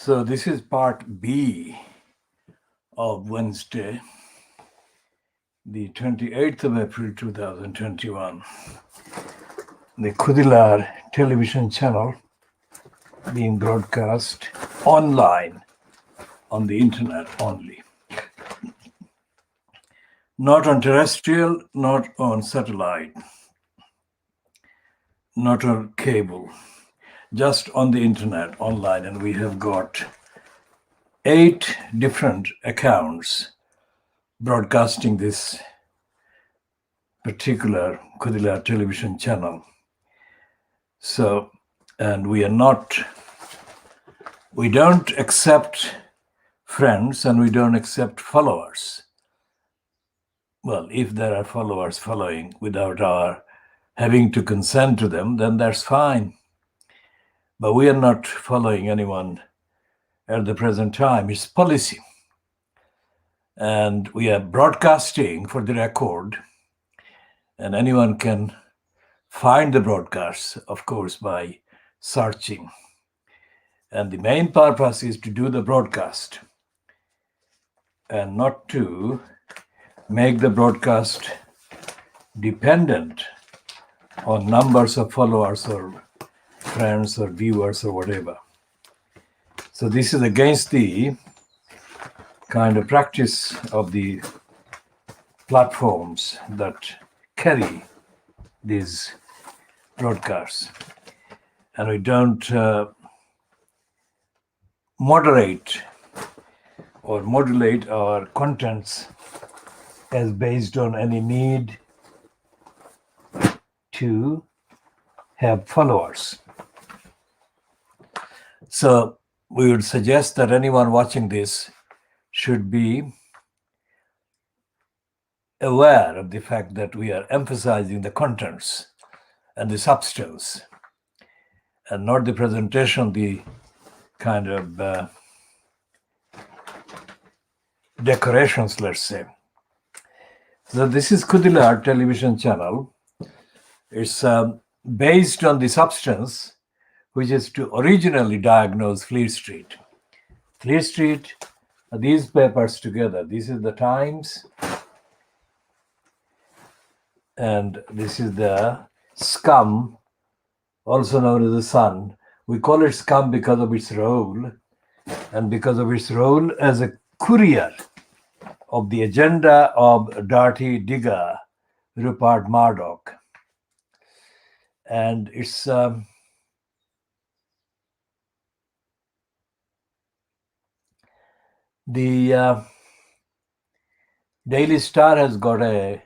So this is part B of Wednesday, the 28th of April 2021. The Khoodeelaar television channel being broadcast online on the internet only. Not on terrestrial, not on satellite, not on cable, just on the internet online. And we have got 8 different accounts broadcasting this particular Khoodeelaar television channel. So, and we don't accept friends and we don't accept followers. Well, if there are followers following without our having to consent to them, then that's fine. But we are not following anyone at the present time. It's policy. And we are broadcasting for the record, and anyone can find the broadcasts, of course, by searching. And the main purpose is to do the broadcast and not to make the broadcast dependent on numbers of followers or friends or viewers or whatever. So this is against the kind of practice of the platforms that carry these broadcasts. And we don't moderate or modulate our contents as based on any need to have followers. So we would suggest that anyone watching this should be aware of the fact that we are emphasizing the contents and the substance and not the presentation, the kind of decorations, let's say. So this is Khoodeelaar television channel. It's based on the substance, which is to originally diagnose Fleet Street. Fleet Street, these papers together. This is the Times, and this is the Scum, also known as the Sun. We call it Scum because of its role, and because of its role as a courier of the agenda of dirty digger Rupert Murdoch. And it's the Daily Star has got a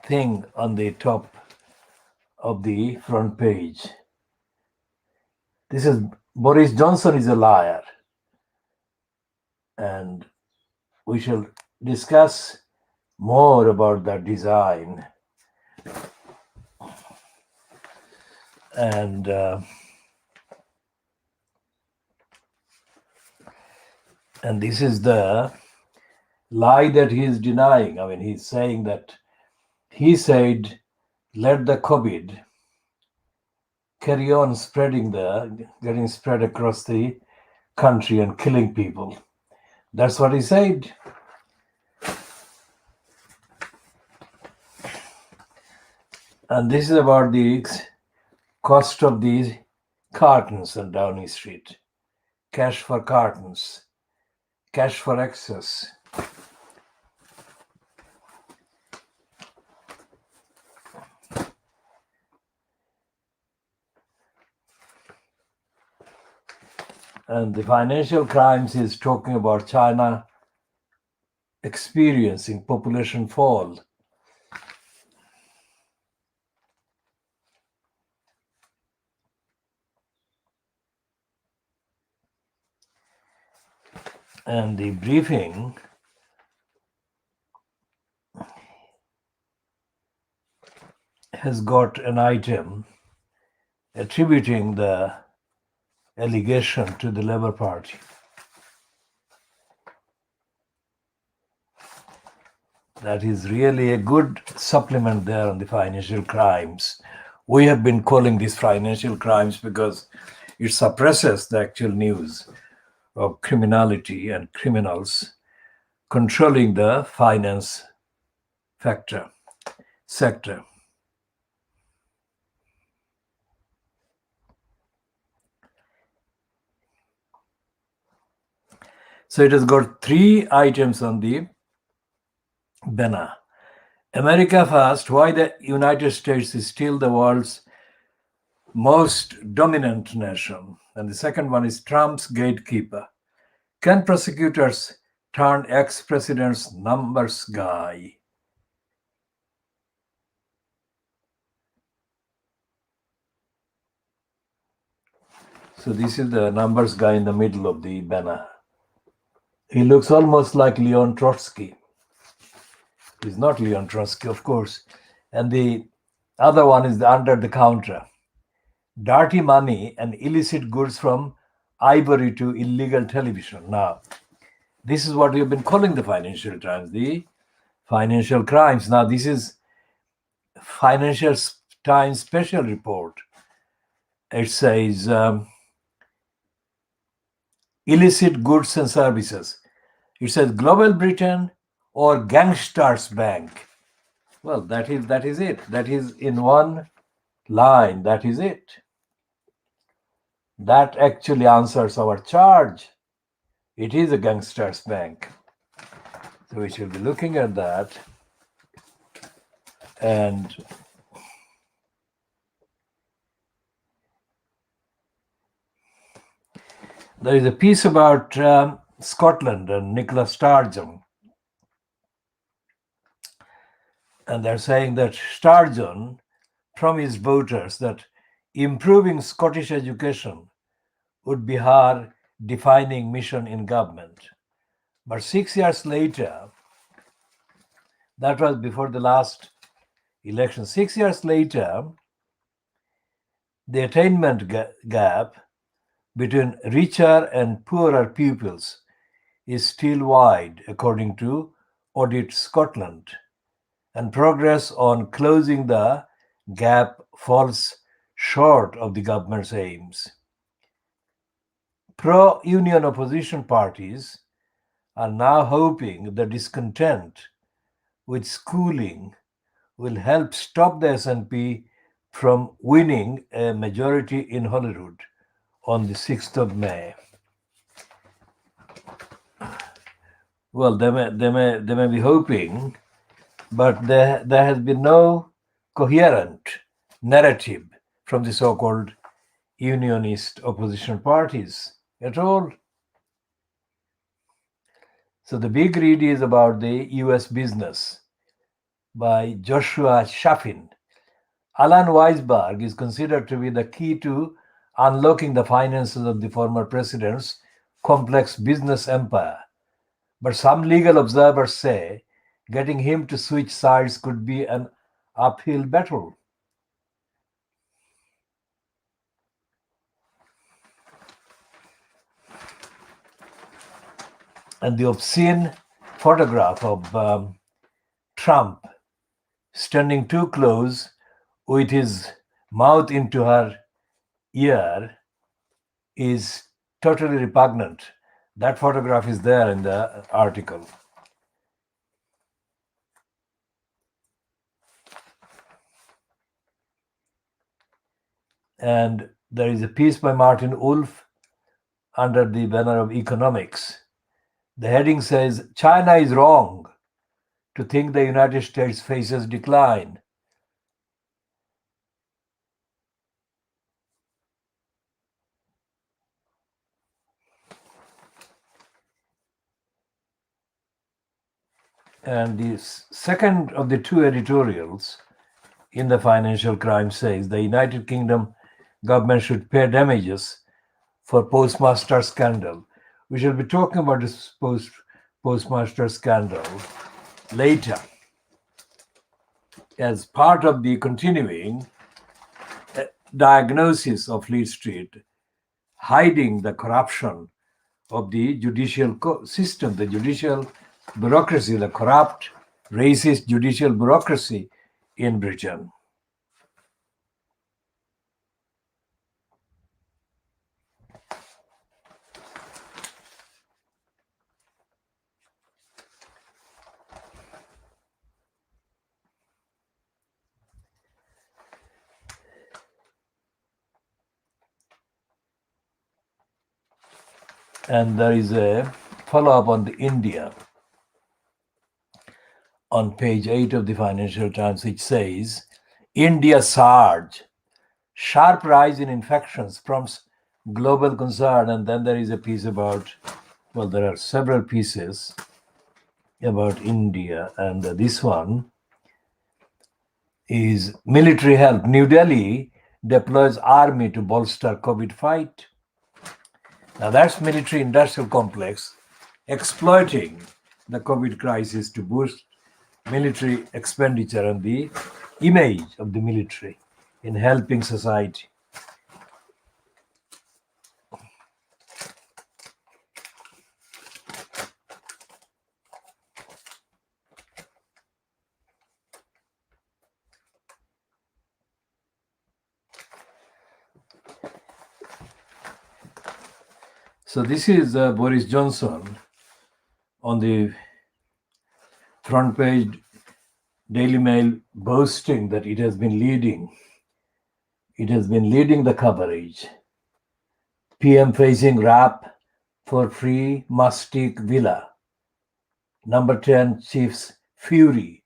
thing on the top of the front page. This is Boris Johnson is a liar. And we shall discuss more about that design. And this is the lie that he is denying. I mean, he's saying that he said, let the COVID carry on getting spread across the country and killing people. That's what he said. And this is about the cost of these cartons on Downing Street. Cash for cartons. Cash for access. And the Financial Crimes is talking about China experiencing population fall. And the briefing has got an item attributing the allegation to the Labour Party. That is really a good supplement there on the Financial Crimes, We have been calling these financial crimes because it suppresses the actual news of criminality and criminals controlling the finance sector. So it has got 3 items on the banner. America first, why the United States is still the world's most dominant nation. And the second one is Trump's gatekeeper. Can prosecutors turn ex-president's numbers guy? So this is the numbers guy in the middle of the banner. He looks almost like Leon Trotsky. He's not Leon Trotsky, of course. And the other one is the under the counter. Dirty money and illicit goods from ivory to illegal television. Now, this is what we have been calling the Financial Times, the financial crimes. Now, this is Financial Times special report. It says illicit goods and services. It says Global Britain or Gangsters Bank. Well, that is it. That is in one line. That is it. That actually answers our charge. It is a gangsters bank. So we shall be looking at that. And there is a piece about Scotland and Nicola Sturgeon. And they're saying that Sturgeon promised voters that improving Scottish education would be her defining mission in government. But 6 years later, that was before the last election, 6 years later, the attainment gap between richer and poorer pupils is still wide, according to Audit Scotland, and progress on closing the gap falls short of the government's aims. Pro-union opposition parties are now hoping the discontent with schooling will help stop the SNP from winning a majority in Holyrood on the 6th of May. Well, they may be hoping, but there has been no coherent narrative from the so-called unionist opposition parties at all. So the big read is about the US business by Joshua Chaffin. Alan Weisberg is considered to be the key to unlocking the finances of the former president's complex business empire. But some legal observers say getting him to switch sides could be an uphill battle. And the obscene photograph of Trump standing too close with his mouth into her ear is totally repugnant. That photograph is there in the article. And there is a piece by Martin Wolf under the banner of economics. The heading says, China is wrong to think the United States faces decline. And the second of the two editorials in the financial crime says the United Kingdom government should pay damages for postmaster scandal. We shall be talking about this postmaster scandal later as part of the continuing diagnosis of Fleet Street, hiding the corruption of the judicial system, the judicial bureaucracy, the corrupt, racist judicial bureaucracy in Britain. And there is a follow-up on the India on page 8 of the Financial Times, which says, India surge, sharp rise in infections prompts global concern. And then there is a piece about, well, there are several pieces about India, and this one is military help. New Delhi deploys army to bolster COVID fight. Now that's military industrial complex exploiting the COVID crisis to boost military expenditure and the image of the military in helping society. So this is Boris Johnson on the front page Daily Mail boasting that it has been leading the coverage. PM facing rap for free Mustique Villa. Number 10 chief's fury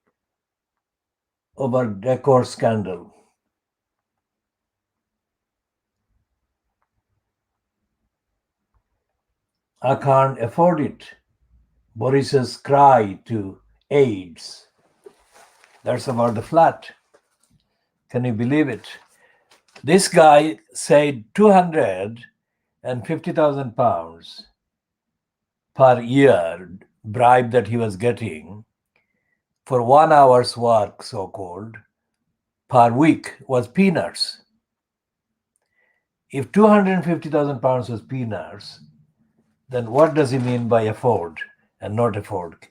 over decor scandal. I can't afford it. Boris's cry to aides. That's about the flat. Can you believe it? This guy said £250,000 per year bribe that he was getting for 1 hour's work, so-called, per week was peanuts. If £250,000 was peanuts, then what does he mean by afford and not afford?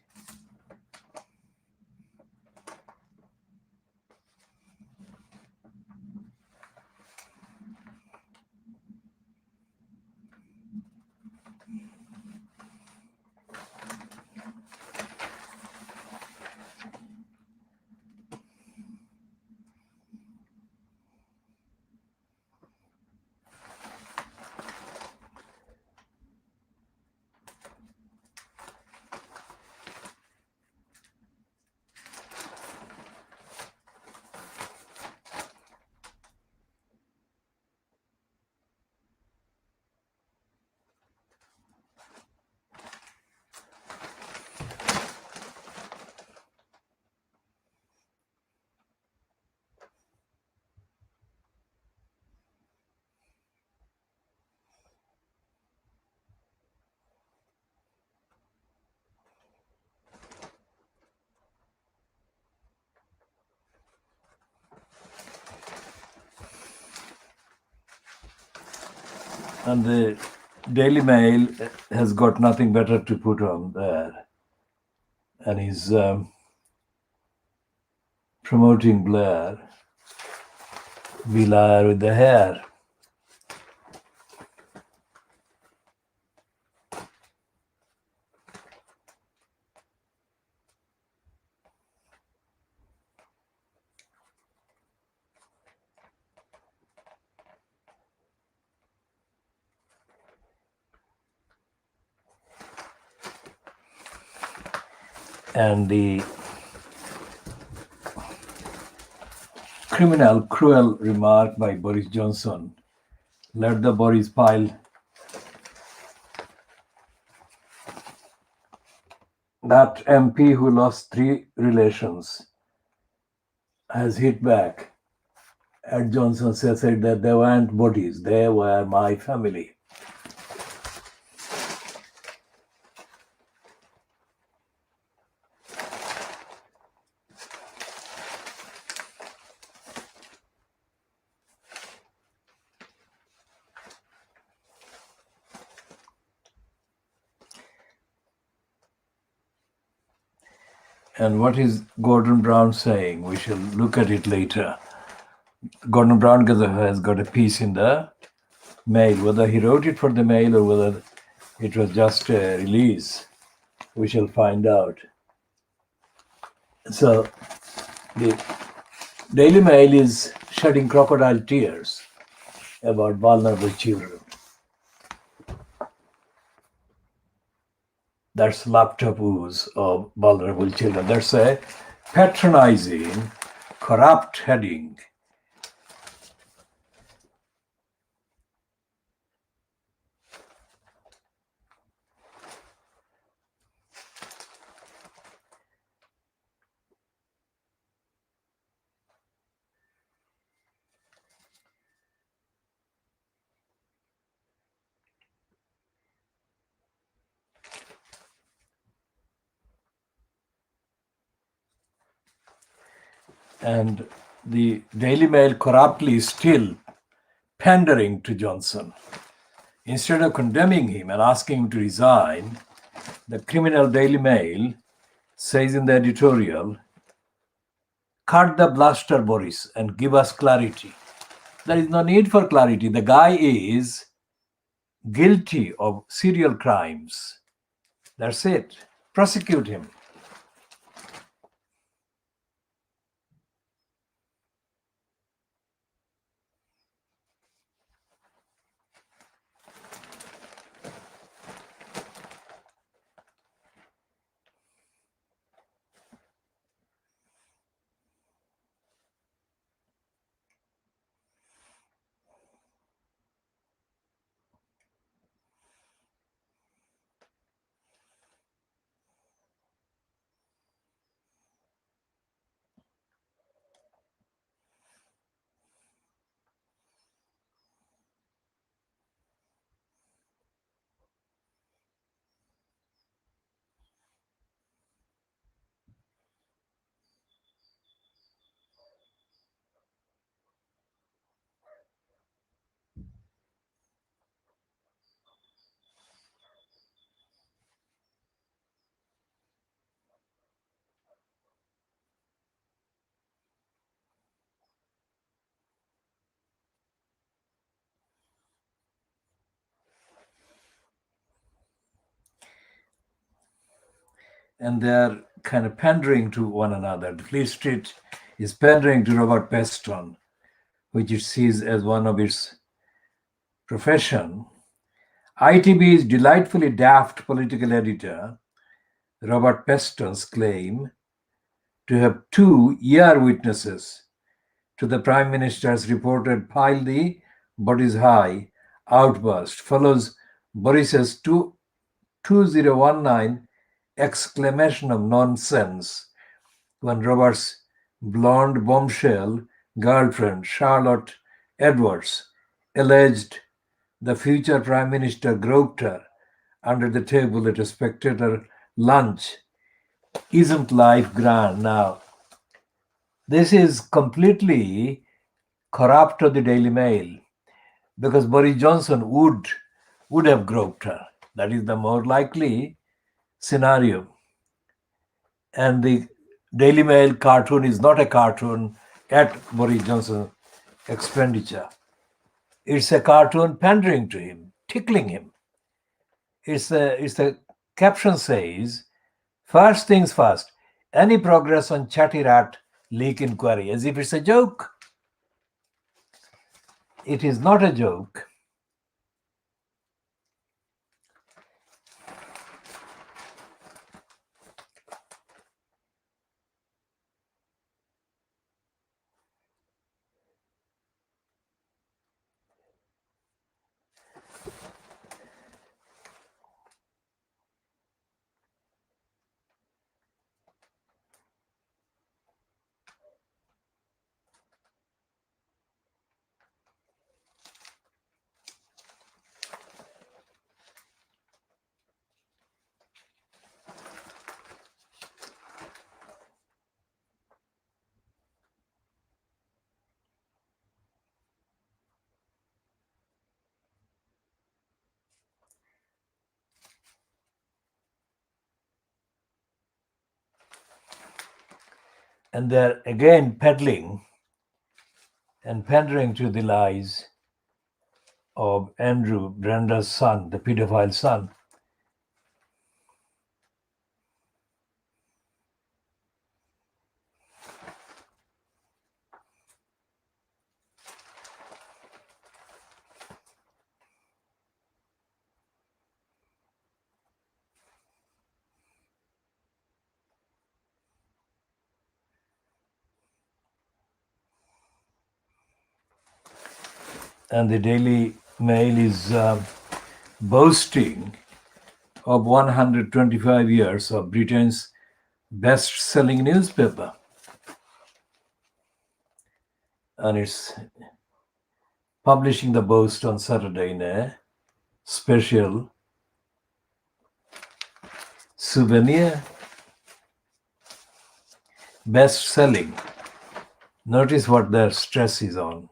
And the Daily Mail has got nothing better to put on there. And he's promoting Blair, be liar with the hair. And the criminal, cruel remark by Boris Johnson. Let the Boris pile. That MP who lost 3 relations has hit back at Johnson, said that they weren't bodies, they were my family. And what is Gordon Brown saying? We shall look at it later. Gordon Brown has got a piece in the Mail. Whether he wrote it for the Mail or whether it was just a release, we shall find out. So the Daily Mail is shedding crocodile tears about vulnerable children. That's laptop use of vulnerable children. That's a patronizing, corrupt heading. And the Daily Mail corruptly is still pandering to Johnson. Instead of condemning him and asking him to resign, the criminal Daily Mail says in the editorial, cut the bluster, Boris, and give us clarity. There is no need for clarity. The guy is guilty of serial crimes. That's it. Prosecute him. And they're kind of pandering to one another. The Fleet Street is pandering to Robert Peston, which it sees as one of its profession. ITB's delightfully daft political editor, Robert Peston's claim to have two ear witnesses to the Prime Minister's reported pile the bodies high outburst follows Boris's 2019 exclamation of nonsense when Robert's blonde bombshell girlfriend, Charlotte Edwards, alleged the future Prime Minister groped her under the table at a spectator lunch. Isn't life grand? Now, this is completely corrupt of the Daily Mail because Boris Johnson would have groped her. That is the more likely scenario. And the Daily Mail cartoon is not a cartoon at Boris Johnson's expenditure. It's a cartoon pandering to him, tickling him. It's the caption says, first things first, any progress on Chatty Rat leak inquiry, as if it's a joke. It is not a joke. And they're again peddling and pandering to the lies of Andrew, Brenda's son, the pedophile son. And the Daily Mail is boasting of 125 years of Britain's best-selling newspaper. And it's publishing the boast on Saturday in a special souvenir. Best-selling. Notice what their stress is on.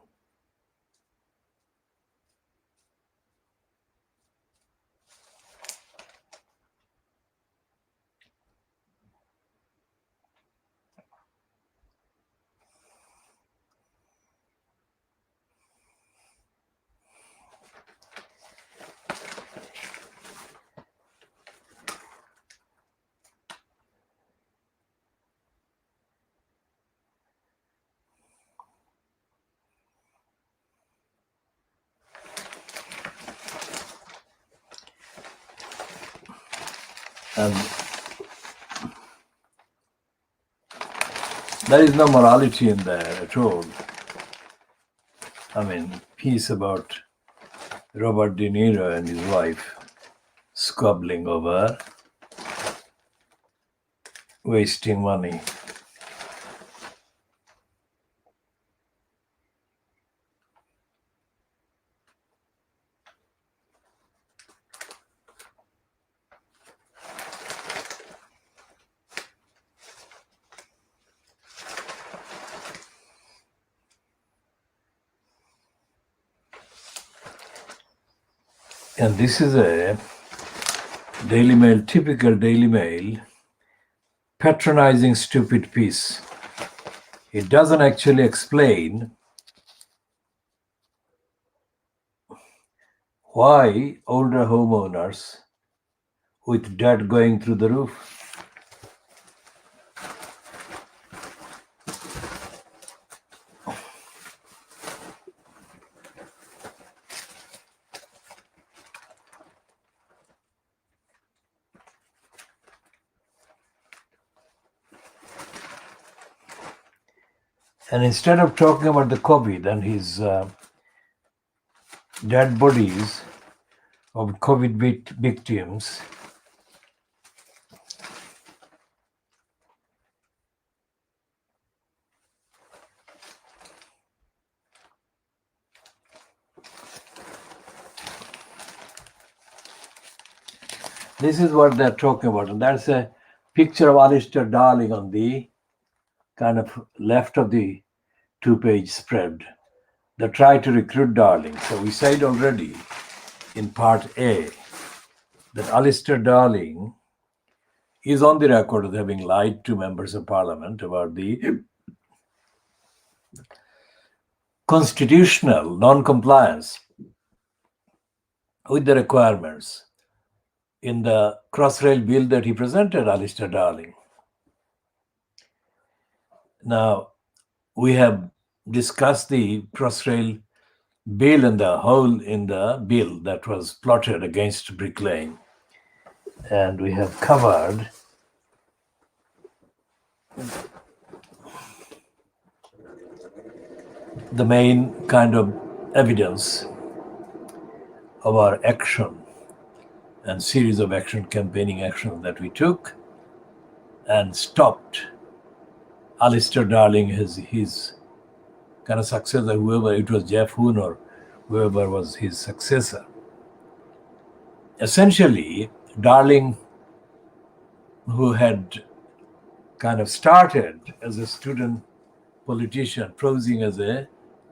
And there is no morality in there at all. I mean, piece about Robert De Niro and his wife squabbling over wasting money. And this is a Daily Mail, typical Daily Mail, patronizing stupid piece. It doesn't actually explain why older homeowners with debt going through the roof. And instead of talking about the COVID and his dead bodies of COVID victims, this is what they're talking about. And that's a picture of Alistair Darling on the kind of left of the two-page spread. They try to recruit Darling. So we said already in part A that Alistair Darling is on the record of having lied to members of parliament about the constitutional non-compliance with the requirements in the Crossrail bill that he presented, Alistair Darling. Now, we have discussed the Crossrail bill and the hole in the bill that was plotted against Brick Lane. And we have covered the main kind of evidence of our action and series of campaigning actions that we took and stopped Alistair Darling, his kind of successor, whoever it was, Jeff Hoon or whoever was his successor. Essentially, Darling, who had kind of started as a student politician, posing as a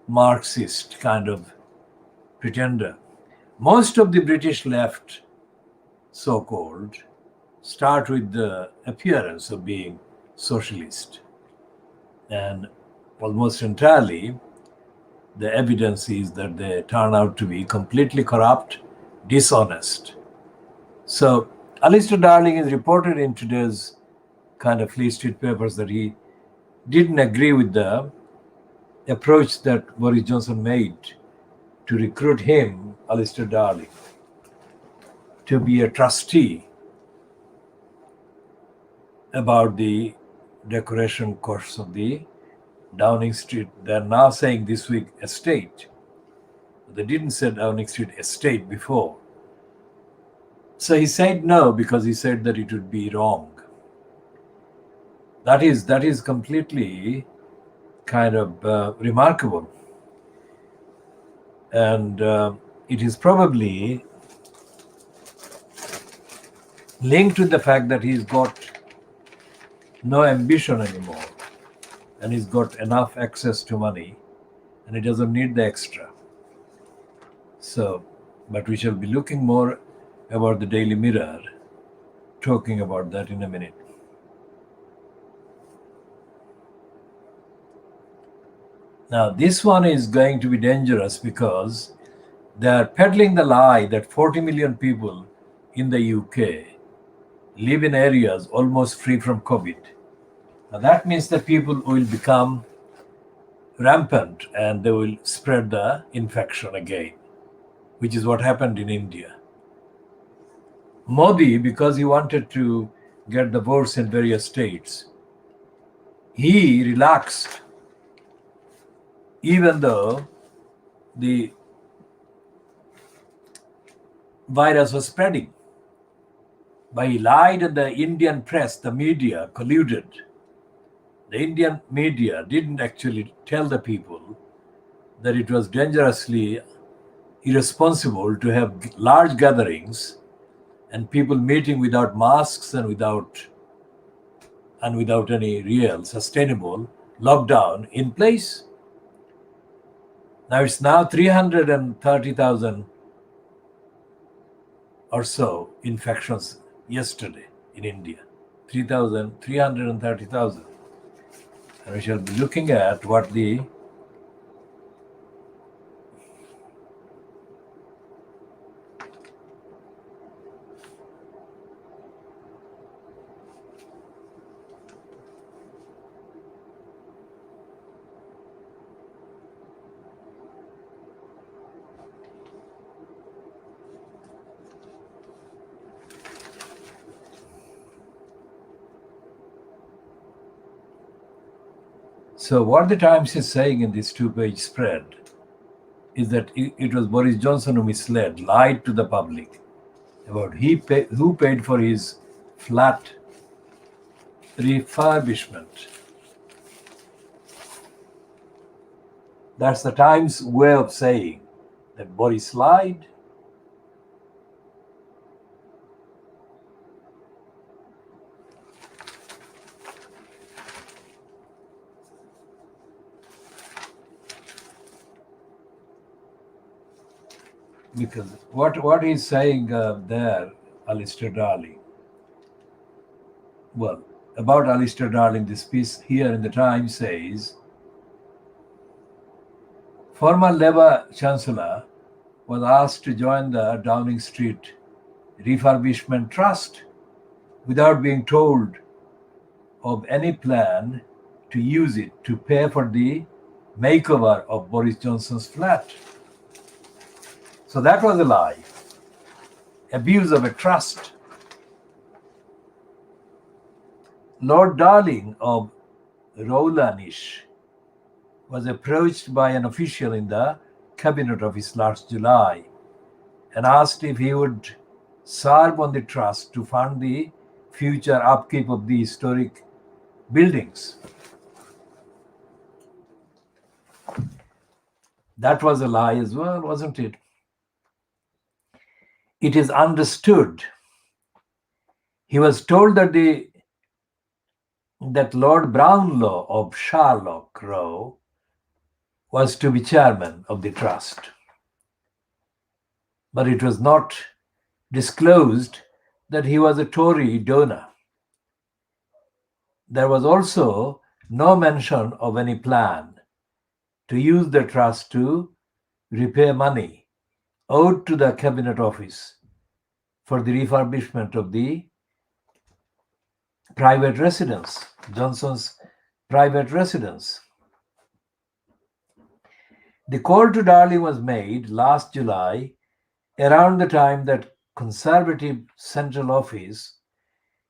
Marxist kind of pretender. Most of the British left, so-called, start with the appearance of being socialist. And almost entirely, the evidence is that they turn out to be completely corrupt, dishonest. So Alistair Darling is reported in today's kind of Fleet Street papers that he didn't agree with the approach that Boris Johnson made to recruit him, Alistair Darling, to be a trustee about the decoration course of the Downing Street. They're now saying this week estate. They didn't say Downing Street Estate before. So he said no because he said that it would be wrong. That is completely kind of remarkable. And it is probably linked with the fact that he's got no ambition anymore and he's got enough access to money and he doesn't need the extra. So, but we shall be looking more about the Daily Mirror, talking about that in a minute. Now, this one is going to be dangerous because they are peddling the lie that 40 million people in the UK live in areas almost free from COVID. Now, that means that people will become rampant and they will spread the infection again, which is what happened in India. Modi, because he wanted to get the votes in various states, he relaxed even though the virus was spreading. But he lied, and the Indian press, the media, colluded. The Indian media didn't actually tell the people that it was dangerously irresponsible to have large gatherings and people meeting without masks and without any real sustainable lockdown in place. Now it's now 330,000 or so infections yesterday in India. 330,000. And we shall be looking at what the So what the Times is saying in this two-page spread is that it was Boris Johnson who misled, lied to the public about who paid for his flat refurbishment. That's the Times' way of saying that Boris lied. Because what he's saying there, Alistair Darling. Well, about Alistair Darling, this piece here in the Times says, former Labour Chancellor was asked to join the Downing Street Refurbishment Trust without being told of any plan to use it to pay for the makeover of Boris Johnson's flat. So that was a lie. Abuse of a trust. Lord Darling of Rowlanish was approached by an official in the Cabinet Office last July and asked if he would serve on the trust to fund the future upkeep of the historic buildings. That was a lie as well, wasn't it? It is understood. He was told that Lord Brownlow of Sherlock Row was to be chairman of the trust. But it was not disclosed that he was a Tory donor. There was also no mention of any plan to use the trust to repay money owed to the Cabinet Office for the refurbishment of the private residence, Johnson's private residence. The call to Darling was made last July, around the time that Conservative Central Office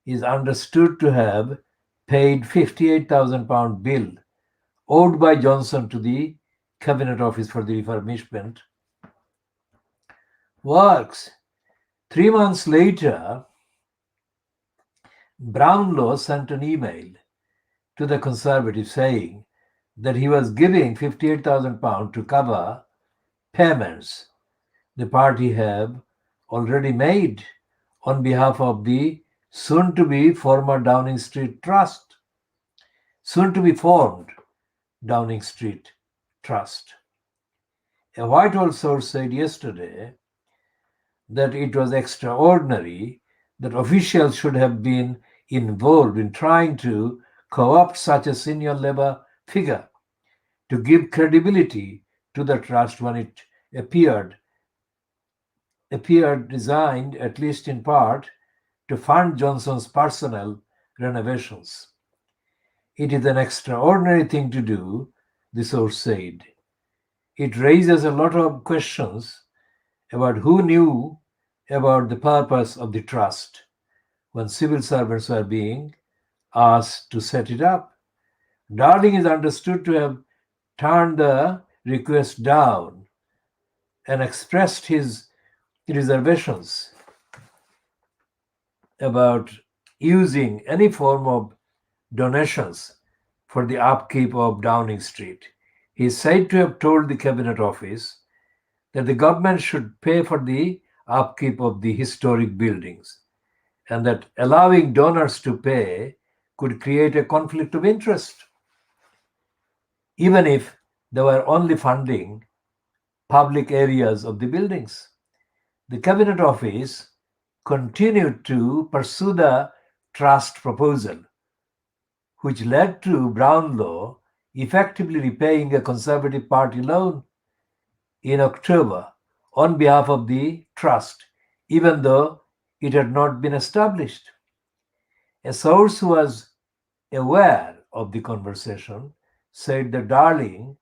is understood to have paid £58,000 bill owed by Johnson to the Cabinet Office for the refurbishment works. 3 months later, Brownlow sent an email to the Conservatives saying that he was giving £58,000 to cover payments the party have already made on behalf of the soon-to-be former Downing Street Trust, soon-to-be formed Downing Street Trust. A Whitehall source said yesterday that it was extraordinary that officials should have been involved in trying to co-opt such a senior Labour figure to give credibility to the trust when it appeared designed, at least in part, to fund Johnson's personnel renovations. It is an extraordinary thing to do, the source said. It raises a lot of questions about who knew about the purpose of the trust when civil servants were being asked to set it up. Darling is understood to have turned the request down and expressed his reservations about using any form of donations for the upkeep of Downing Street. He is said to have told the Cabinet Office that the government should pay for the upkeep of the historic buildings and that allowing donors to pay could create a conflict of interest, even if they were only funding public areas of the buildings. The Cabinet Office continued to pursue the trust proposal, which led to Brownlow effectively repaying a Conservative Party loan in October on behalf of the trust, even though it had not been established. A source who was aware of the conversation said that Darling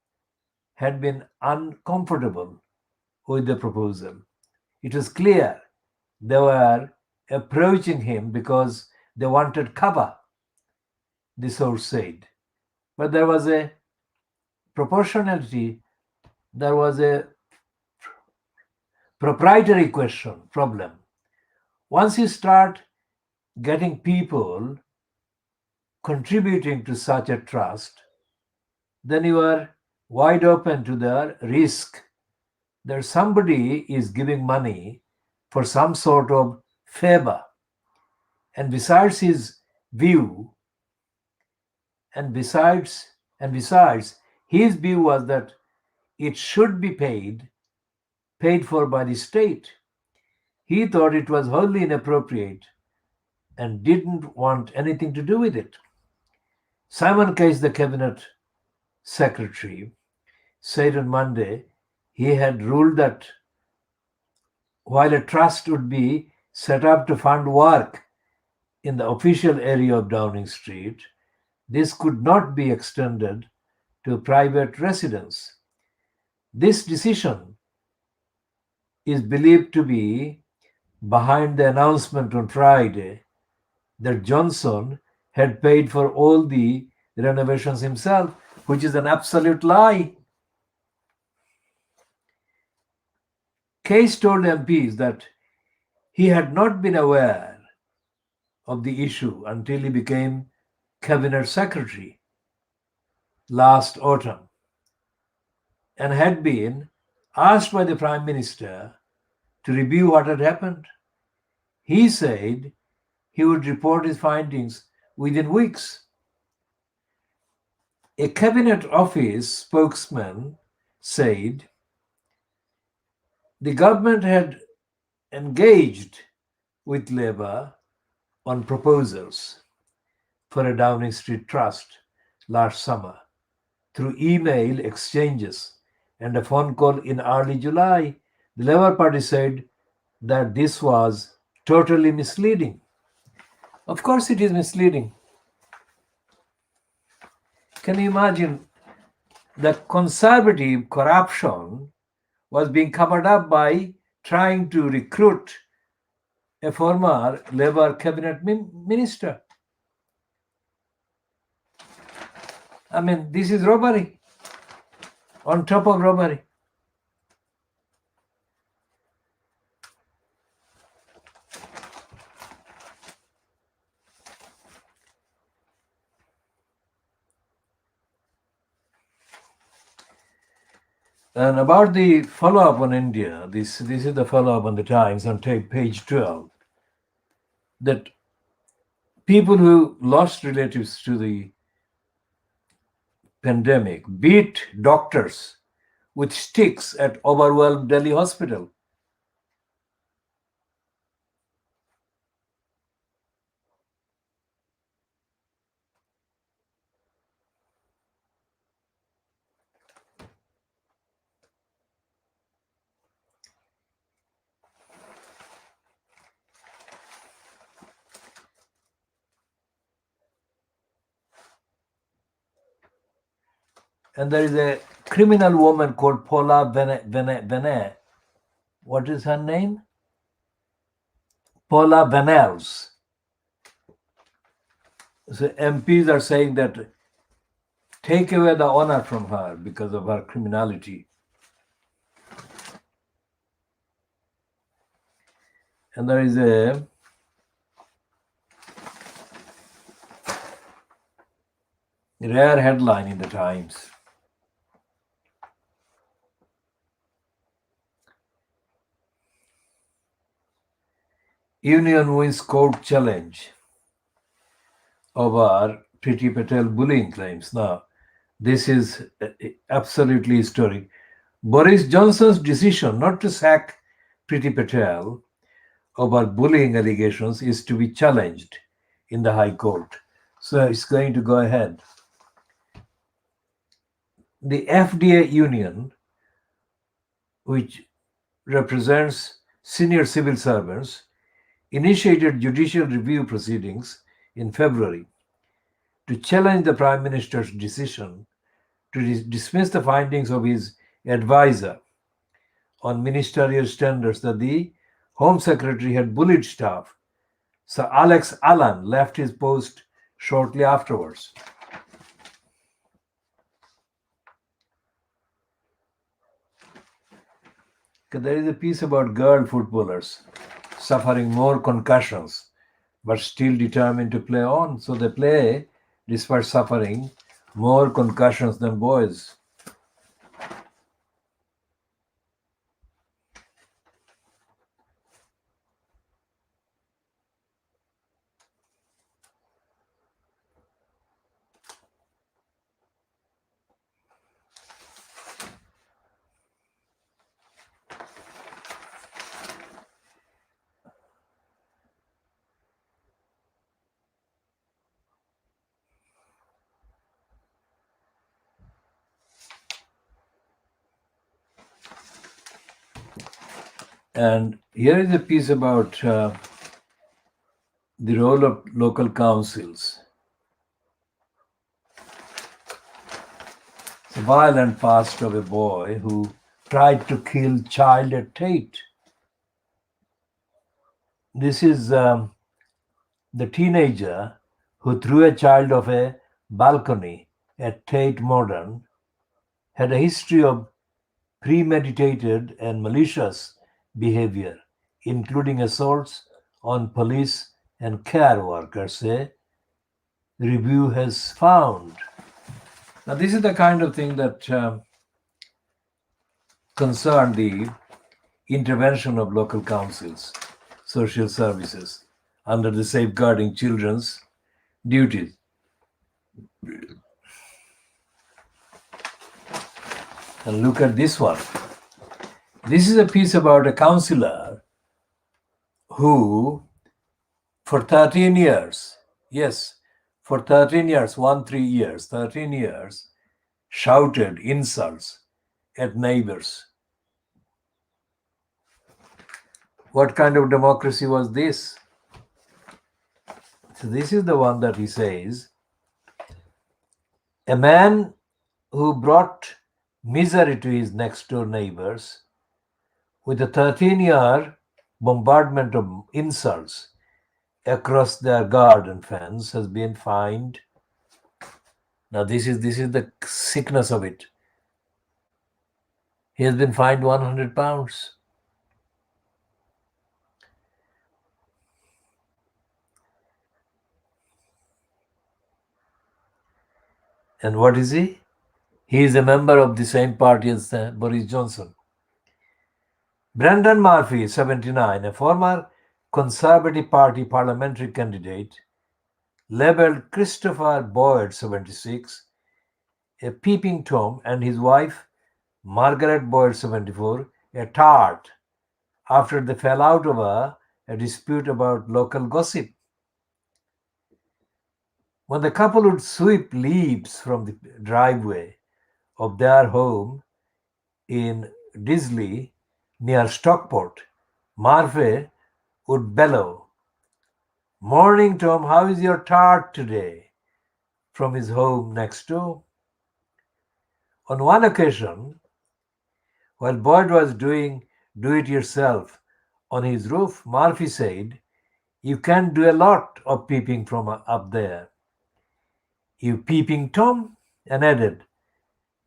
had been uncomfortable with the proposal. It was clear they were approaching him because they wanted cover, the source said. But there was a proportionality, there was a proprietary problem. Once you start getting people contributing to such a trust, then you are wide open to the risk that somebody is giving money for some sort of favor. And besides his view, besides, his view was that it should be paid for by the state. He thought it was wholly inappropriate and didn't want anything to do with it. Simon Case, the cabinet secretary, said on Monday he had ruled that while a trust would be set up to fund work in the official area of Downing Street, this could not be extended to private residents. This decision is believed to be behind the announcement on Friday that Johnson had paid for all the renovations himself, which is an absolute lie. Case told MPs that he had not been aware of the issue until he became cabinet secretary last autumn and had been asked by the Prime Minister to review what had happened. He said he would report his findings within weeks. A Cabinet Office spokesman said the government had engaged with Labour on proposals for a Downing Street Trust last summer through email exchanges and a phone call in early July. The Labour Party said that this was totally misleading. Of course it is misleading. Can you imagine that Conservative corruption was being covered up by trying to recruit a former Labour cabinet minister? I mean, this is robbery on top of robbery. And about the follow-up on India, this is the follow-up on the Times on page 12, that people who lost relatives to the pandemic beat doctors with sticks at overwhelmed Delhi hospital. And there is a criminal woman called Paula Vene. What is her name? Paula Vanels. So MPs are saying that take away the honor from her because of her criminality. And there is a rare headline in the Times. Union wins court challenge over Priti Patel bullying claims. Now, this is absolutely historic. Boris Johnson's decision not to sack Priti Patel over bullying allegations is to be challenged in the High Court. So it's going to go ahead. The FDA union, which represents senior civil servants, initiated judicial review proceedings in February to challenge the Prime Minister's decision to dismiss the findings of his advisor on ministerial standards that the Home Secretary had bullied staff. Sir Alex Allan left his post shortly afterwards. There is a piece about girl footballers suffering more concussions but still determined to play on. So they play despite suffering more concussions than boys. And here is a piece about the role of local councils. It's a violent past of a boy who tried to kill child at Tate. This is the teenager who threw a child off a balcony at Tate Modern, had a history of premeditated and malicious behavior, including assaults on police and care workers, a review has found. Now, this is the kind of thing that concern the intervention of local councils, social services, under the safeguarding children's duties. And look at this one. This is a piece about a councillor who, for 13 years, yes, for 13 years, 13 years, shouted insults at neighbors. What kind of democracy was this? So this is the one that he says, a man who brought misery to his next door neighbors with a 13-year bombardment of insults across their garden fence has been fined. Now this is the sickness of it. He has been fined £100. And what is he? He is a member of the same party as Boris Johnson. Brendan Murphy, 79, a former Conservative Party parliamentary candidate, labelled Christopher Boyd, 76, a peeping Tom, and his wife, Margaret Boyd, 74, a tart after they fell out over a dispute about local gossip. When the couple would sweep leaves from the driveway of their home in Disley near Stockport, Murphy would bellow, "Morning, Tom, how is your tart today?" from his home next door. On one occasion, while Boyd was doing do-it-yourself on his roof, Murphy said, "You can't do a lot of peeping from up there." "You peeping, Tom?" and added,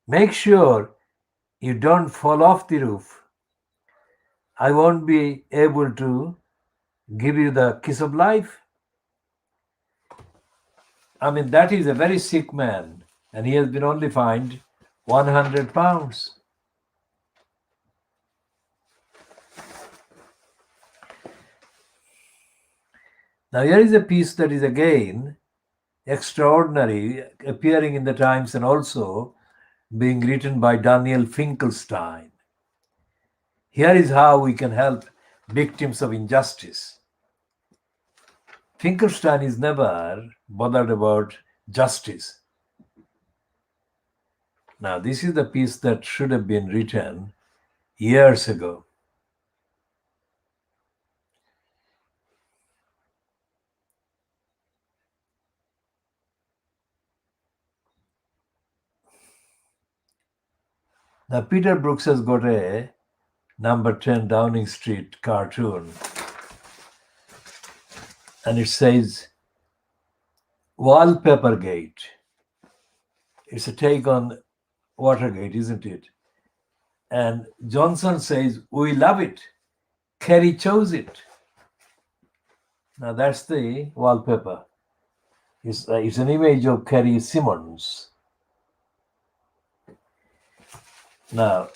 "Make sure you don't fall off the roof. I won't be able to give you the kiss of life." I mean, that is a very sick man, and he has been only fined £100. Now, here is a piece that is again extraordinary, appearing in the Times and also being written by Daniel Finkelstein. Here is how we can help victims of injustice. Finkelstein is never bothered about justice. Now, this is the piece that should have been written years ago. Now, Peter Brooks has got a number 10 Downing Street cartoon, and it says Wallpaper Gate. It's a take on Watergate, isn't it? And Johnson says, "We love it. Kerry chose it." Now, that's the wallpaper. It's an image of Kerry Simmons. Now,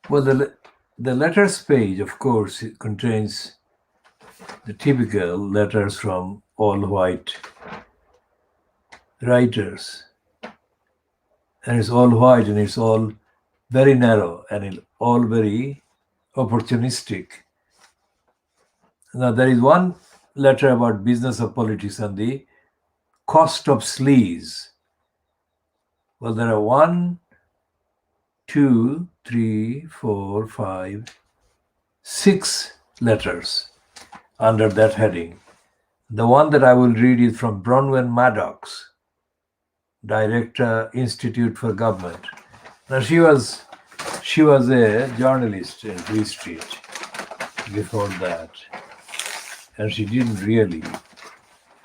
well, the letters page, of course, it contains the typical letters from all white writers. And it's all white and it's all very narrow and all very opportunistic. Now, there is one letter about business of politics and the cost of sleaze. Well, there are 1, 2, 3, 4, 5, 6 letters under that heading. The one that I will read is from Bronwyn Maddox, Director, Institute for Government. Now, she was a journalist in Free Street before that, and she didn't really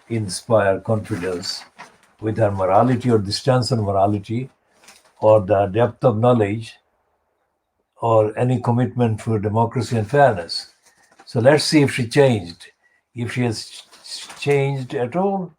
inspire confidence with her morality or the stance on morality or the depth of knowledge or any commitment for democracy and fairness. So let's see if she changed, if she has changed at all.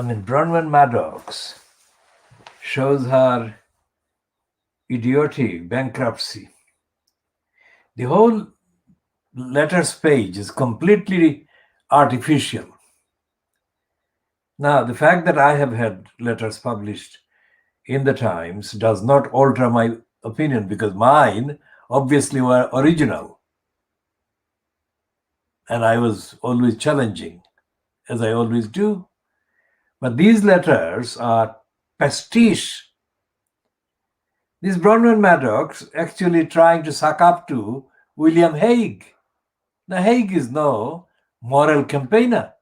Bronwyn Maddox shows her idiotic bankruptcy. The whole letters page is completely artificial. Now, the fact that I have had letters published in the Times does not alter my opinion, because mine obviously were original. And I was always challenging, as I always do. But these letters are pastiche. This Bronwyn Maddox actually trying to suck up to William Hague. Now, Hague is no moral campaigner,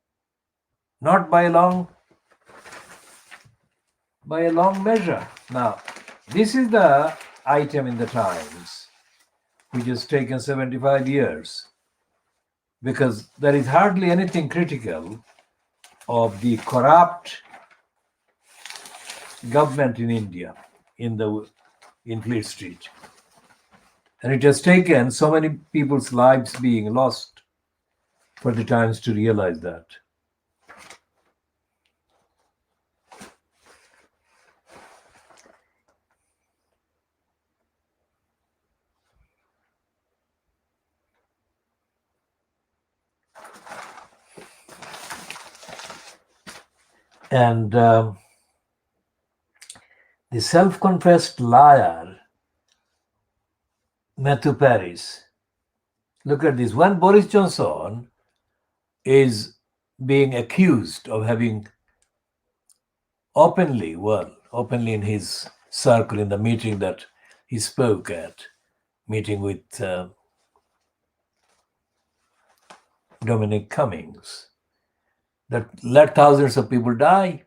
not by a long measure. Now, this is the item in the Times, which has taken 75 years, because there is hardly anything critical of the corrupt government in India in Fleet Street. And it has taken so many people's lives being lost for the Times to realize that. And the self-confessed liar, Matthew Paris. Look at this. When Boris Johnson is being accused of having openly in his circle, in the meeting that he spoke at, meeting with Dominic Cummings, that let thousands of people die.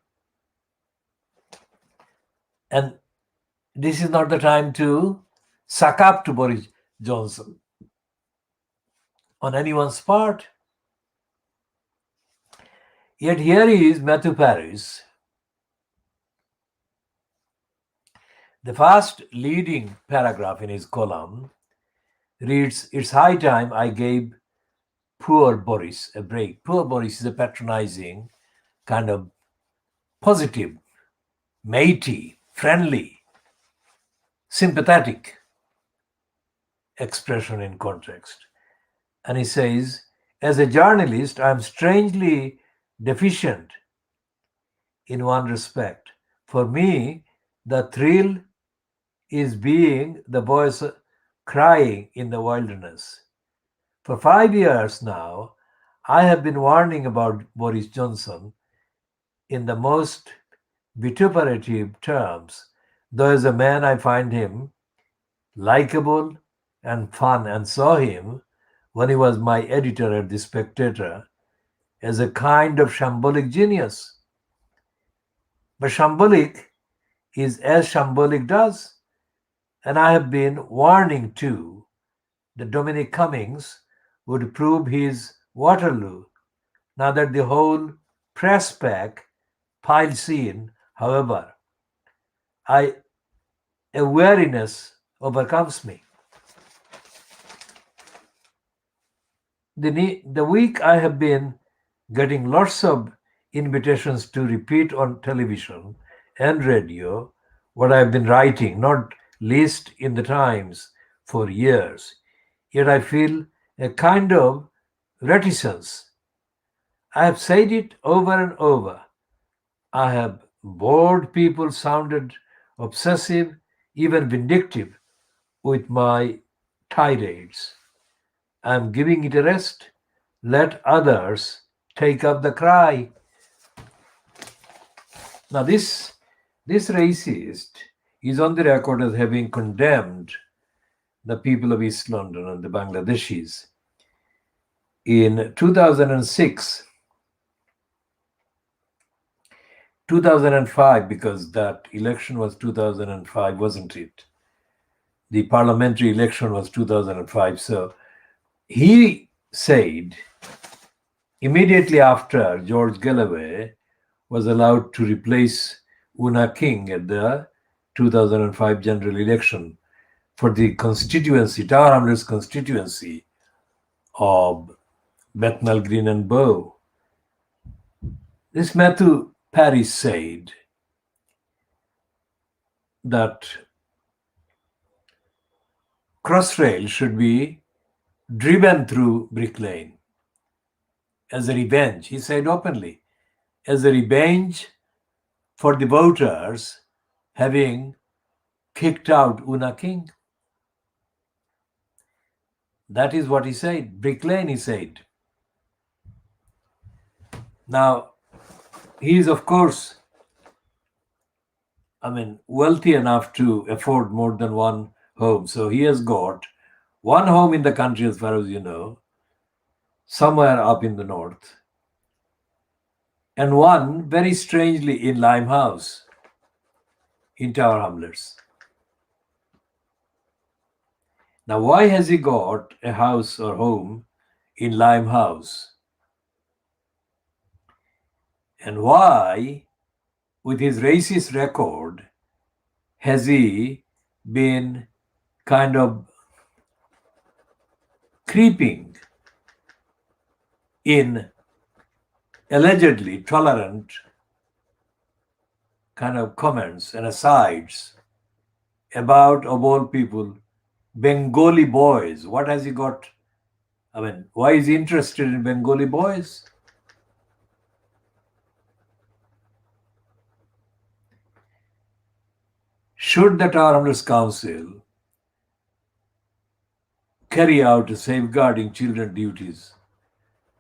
And this is not the time to suck up to Boris Johnson on anyone's part. Yet here is Matthew Paris. The first leading paragraph in his column reads, "It's high time I gave poor Boris a break." Poor Boris is a patronizing, kind of positive, matey, friendly, sympathetic expression in context. And he says, "As a journalist, I'm strangely deficient in one respect. For me, the thrill is being the voice crying in the wilderness. For 5 years now, I have been warning about Boris Johnson in the most vituperative terms. Though as a man I find him likable and fun, and saw him, when he was my editor at The Spectator, as a kind of shambolic genius. But shambolic is as shambolic does. And I have been warning too that Dominic Cummings would prove his Waterloo. Now that the whole press pack piles in, however, a weariness overcomes me. The week I have been getting lots of invitations to repeat on television and radio what I've been writing, not least in the Times, for years. Yet I feel a kind of reticence. I have said it over and over. I have bored people, sounded obsessive, even vindictive with my tirades. I am giving it a rest. Let others take up the cry." Now this racist is on the record as having condemned the people of East London and the Bangladeshis. In 2006, 2005, because that election was 2005, wasn't it? The parliamentary election was 2005. So he said, immediately after George Galloway was allowed to replace Una King at the 2005 general election for the constituency, Tower Hamlets constituency of Bethnal Green and Bow, this Matthew Paris said that Crossrail should be driven through Brick Lane as a revenge. He said openly, as a revenge for the voters having kicked out Una King. That is what he said. Brick Lane, he said. Now, he is, of course, wealthy enough to afford more than one home. So he has got one home in the country, as far as you know, somewhere up in the north, and one very strangely in Limehouse, in Tower Hamlets. Now, why has he got a house or home in Limehouse? And why, with his racist record, has he been kind of creeping in allegedly tolerant kind of comments and asides about, of all people, Bengali boys? What has he got? Why is he interested in Bengali boys? Should the Tower Hamlets Council carry out safeguarding children duties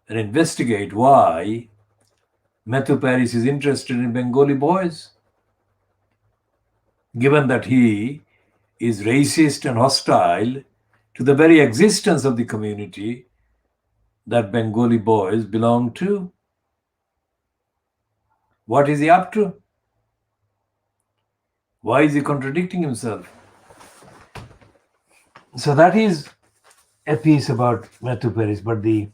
and investigate why Matthew Paris is interested in Bengali boys, given that he is racist and hostile to the very existence of the community that Bengali boys belong to? What is he up to? Why is he contradicting himself? So that is a piece about Matthew Paris, but the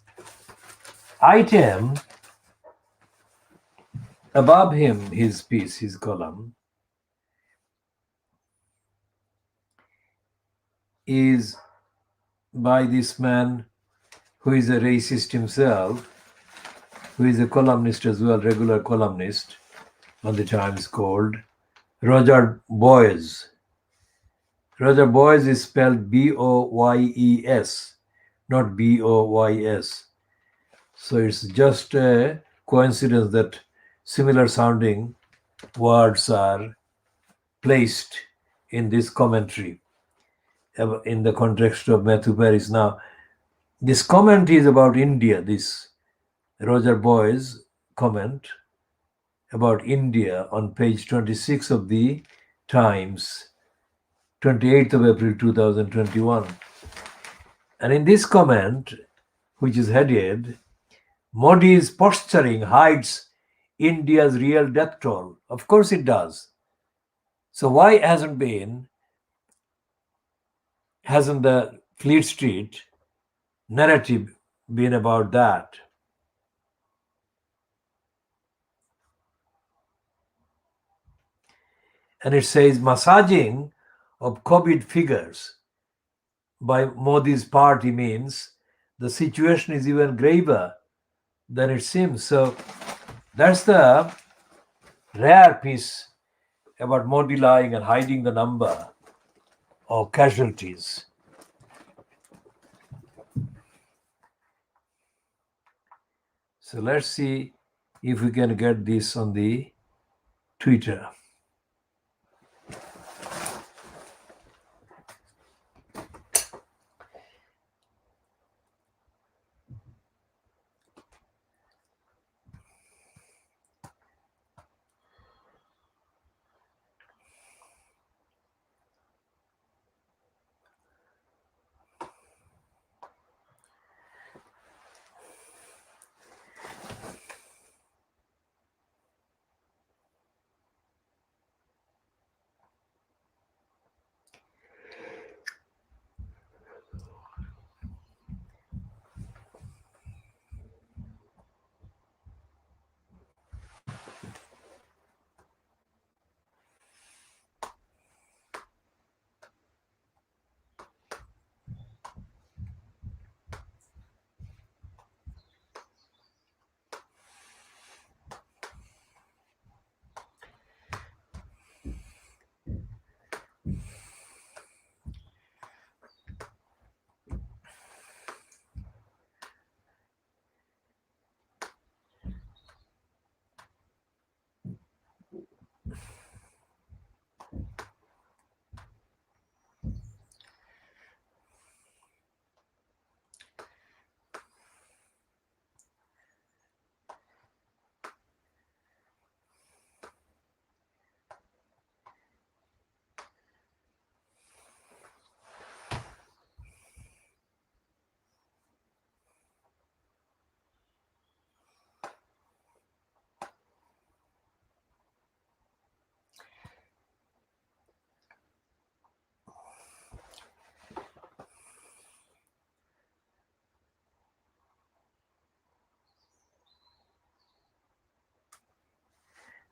item above him, his piece, his column, is by this man who is a racist himself, who is a columnist as well, regular columnist on the Times, called Roger Boyes. Roger Boyes is spelled B-O-Y-E-S, not B-O-Y-S. So it's just a coincidence that similar sounding words are placed in this commentary in the context of Matthew Paris. Now, this comment is about India, this Roger Boyes comment about India on page 26 of the Times, 28th of April 2021. And in this comment, which is headed, Modi's posturing hides India's real death toll. Of course it does. So why hasn't the Fleet Street narrative been about that? And it says massaging of COVID figures by Modi's party means the situation is even graver than it seems. So that's the rare piece about Modi lying and hiding the number of casualties. So let's see if we can get this on the Twitter.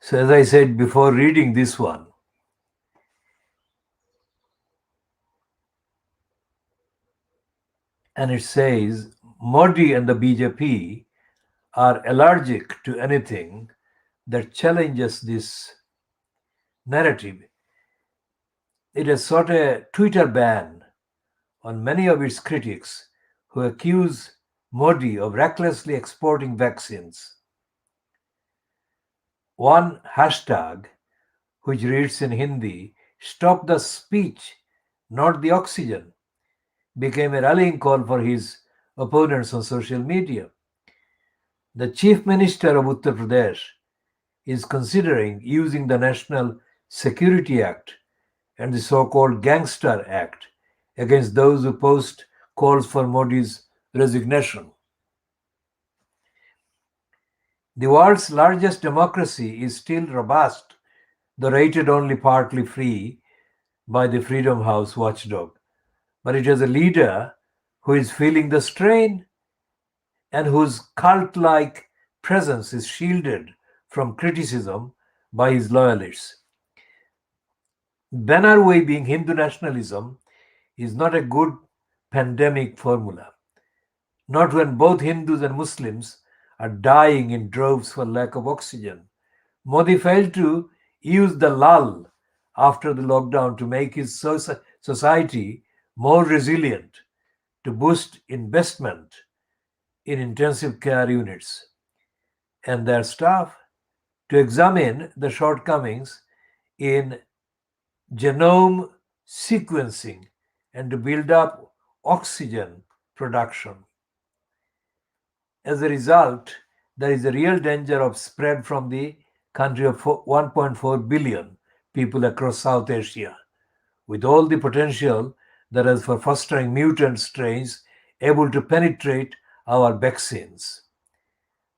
So as I said before reading this one, and it says Modi and the BJP are allergic to anything that challenges this narrative. It has sought a Twitter ban on many of its critics who accuse Modi of recklessly exporting vaccines. One hashtag, which reads in Hindi, "Stop the speech, not the oxygen," became a rallying call for his opponents on social media. The Chief Minister of Uttar Pradesh is considering using the National Security Act and the so-called Gangster Act against those who post calls for Modi's resignation. The world's largest democracy is still robust, though rated only partly free by the Freedom House watchdog. But it has a leader who is feeling the strain and whose cult-like presence is shielded from criticism by his loyalists. Banner waving Hindu nationalism is not a good pandemic formula. Not when both Hindus and Muslims are dying in droves for lack of oxygen. Modi failed to use the lull after the lockdown to make his society more resilient, to boost investment in intensive care units and their staff, to examine the shortcomings in genome sequencing, and to build up oxygen production. As a result, there is a real danger of spread from the country of 1.4 billion people across South Asia, with all the potential that is for fostering mutant strains able to penetrate our vaccines.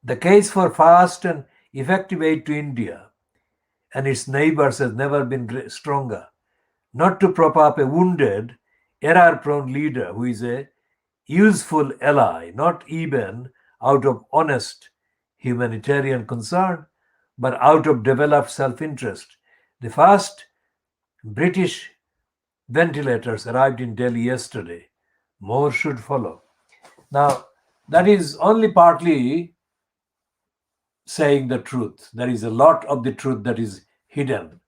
The case for fast and effective aid to India and its neighbors has never been stronger, not to prop up a wounded, error-prone leader who is a useful ally, not even out of honest humanitarian concern, but out of developed self-interest. The first British ventilators arrived in Delhi yesterday. More should follow. Now, that is only partly saying the truth. There is a lot of the truth that is hidden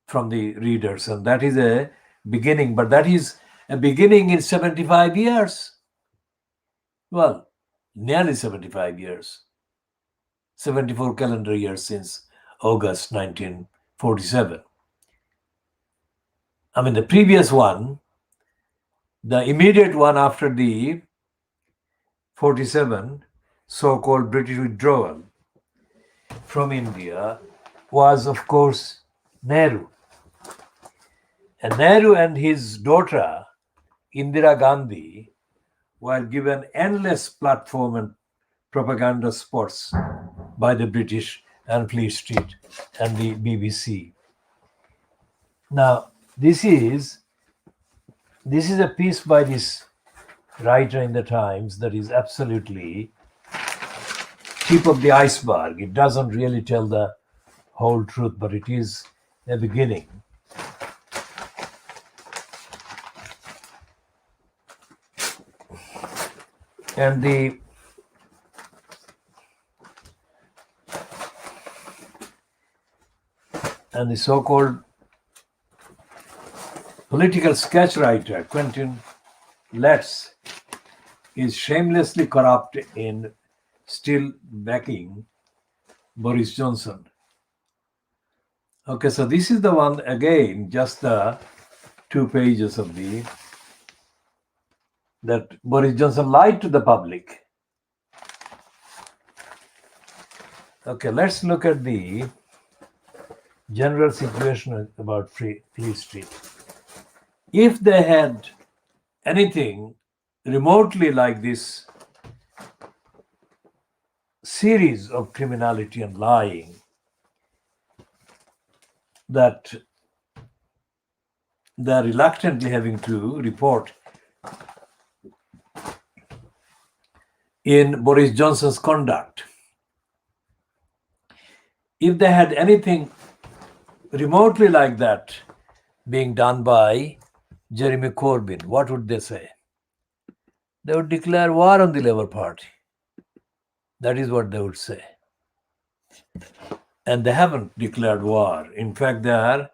from the readers, and that is a beginning, but that is a beginning in 75 years. Well, nearly 75 years. 74 calendar years since August 1947. I mean, the previous one, the immediate one after the 47 so-called British withdrawal from India, was, of course, Nehru. And Nehru and his daughter, Indira Gandhi, were given endless platform and propaganda spots by the British and Fleet Street and the BBC. Now, this is a piece by this writer in the Times that is absolutely tip of the iceberg. It doesn't really tell the whole truth, but it is a beginning. And the so-called political sketch writer Quentin Letts is shamelessly corrupt in still backing Boris Johnson. Okay, so this is the one again, just the 2 pages of that Boris Johnson lied to the public. Okay, let's look at the general situation about Fleet Street. If they had anything remotely like this series of criminality and lying that they're reluctantly having to report in Boris Johnson's conduct, if they had anything remotely like that being done by Jeremy Corbyn, what would they say? They would declare war on the Labour Party. That is what they would say. And they haven't declared war. In fact, they are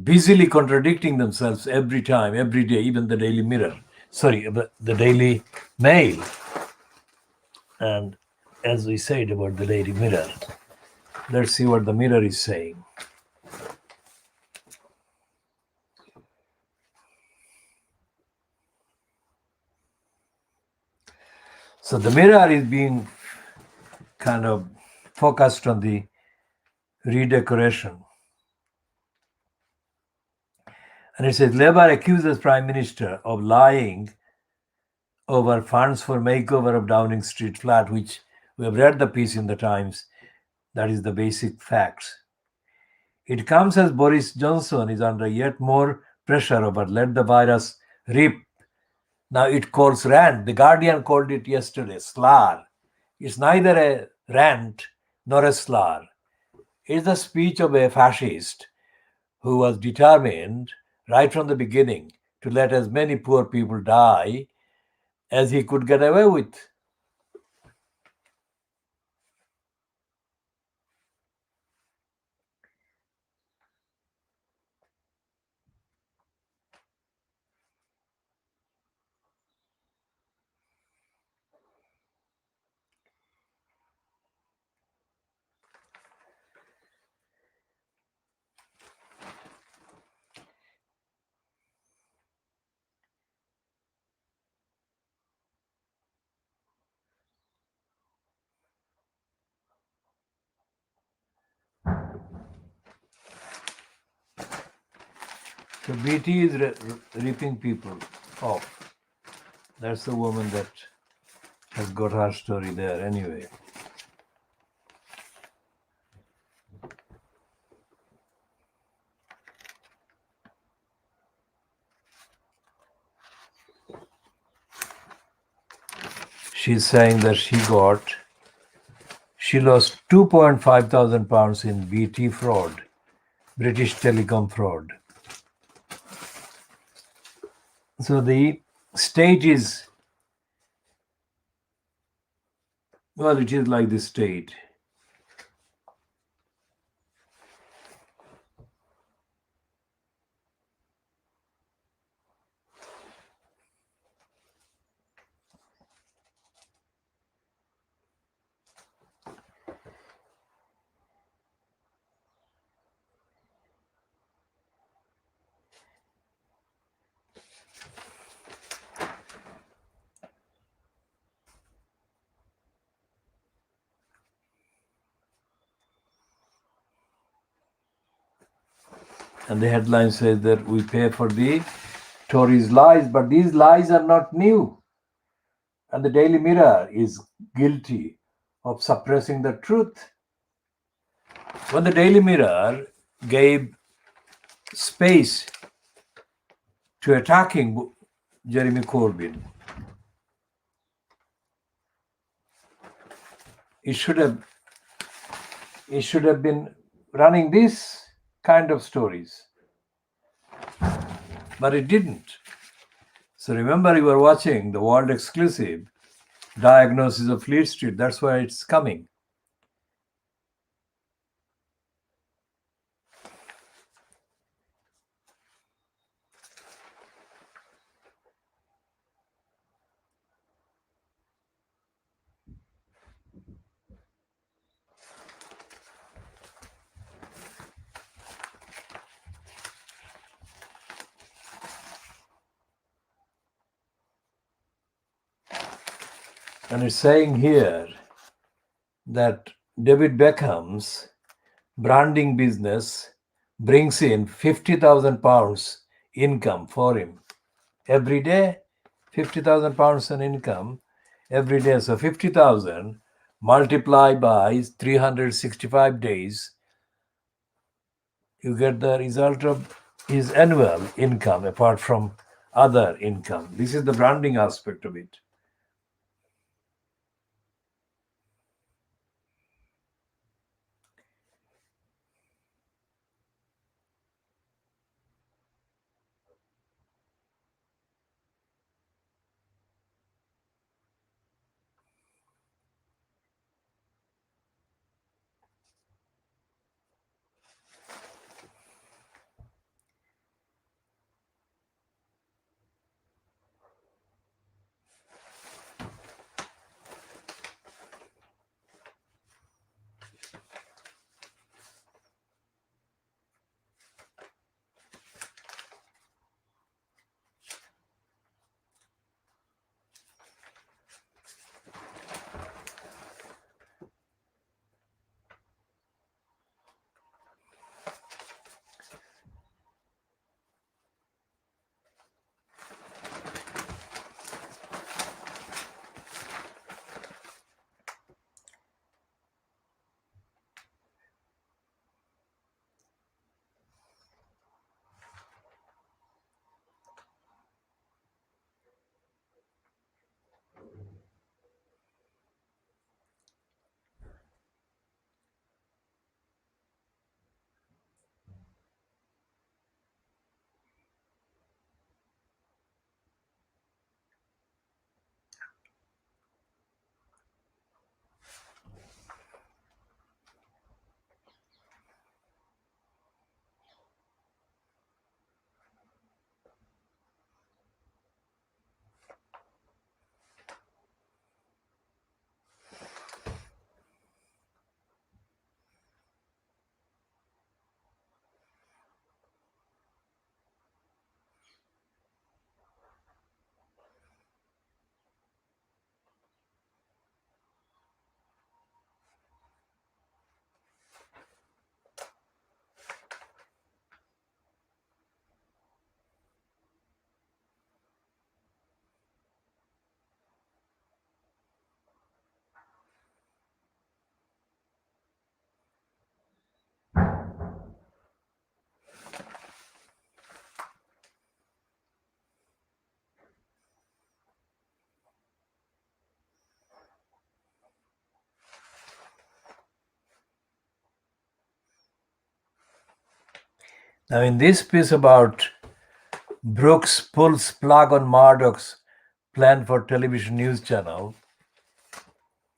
busily contradicting themselves every time, every day, even the Daily Mirror. Sorry, the Daily Mail. And as we said about the Daily Mirror, let's see what the Mirror is saying. So the Mirror is being kind of focused on the redecoration. And it says, Labour accuses Prime Minister of lying over funds for makeover of Downing Street flat, which we have read the piece in the Times. That is the basic facts. It comes as Boris Johnson is under yet more pressure over let the virus rip. Now it calls rant. The Guardian called it yesterday slur. It's neither a rant nor a slur. It's the speech of a fascist who was determined right from the beginning to let as many poor people die as he could get away with. So BT is ripping people off. That's the woman that has got her story there anyway. She's saying that she lost 2.5 thousand pounds in BT fraud, British Telecom fraud. So the state is, well, it is like the state. And the headline says that we pay for the Tories' lies, but these lies are not new. And the Daily Mirror is guilty of suppressing the truth. When the Daily Mirror gave space to attacking Jeremy Corbyn, it should have been running this kind of stories, but it didn't. So remember, you were watching the world exclusive diagnosis of Fleet Street. That's why it's coming. And it's saying here that David Beckham's branding business brings in £50,000 income for him every day. £50,000 in income every day. So 50,000 multiplied by 365 days, you get the result of his annual income apart from other income. This is the branding aspect of it. Now, in this piece about Brooks pulls plug on Murdoch's plan for television news channel,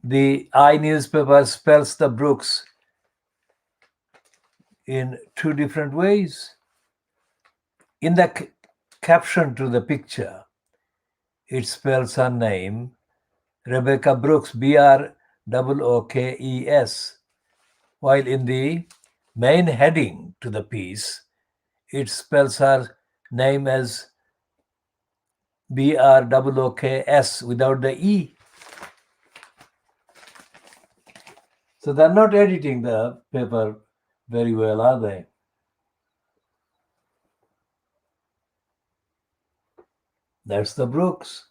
the I newspaper spells the Brooks in two different ways. In the caption to the picture, it spells her name, Rebecca Brooks, Brookes, while in the main heading to the piece, it spells her name as Brooks without the E. So they're not editing the paper very well, are they? That's the Brooks.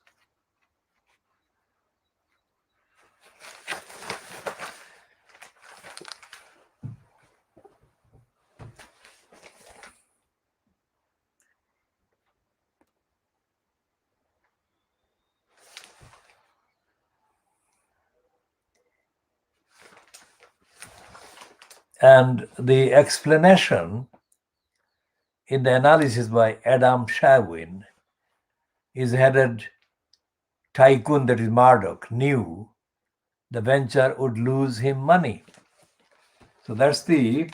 And the explanation in the analysis by Adam Sherwin is headed, Tycoon, that is Murdoch, knew the venture would lose him money. So that's the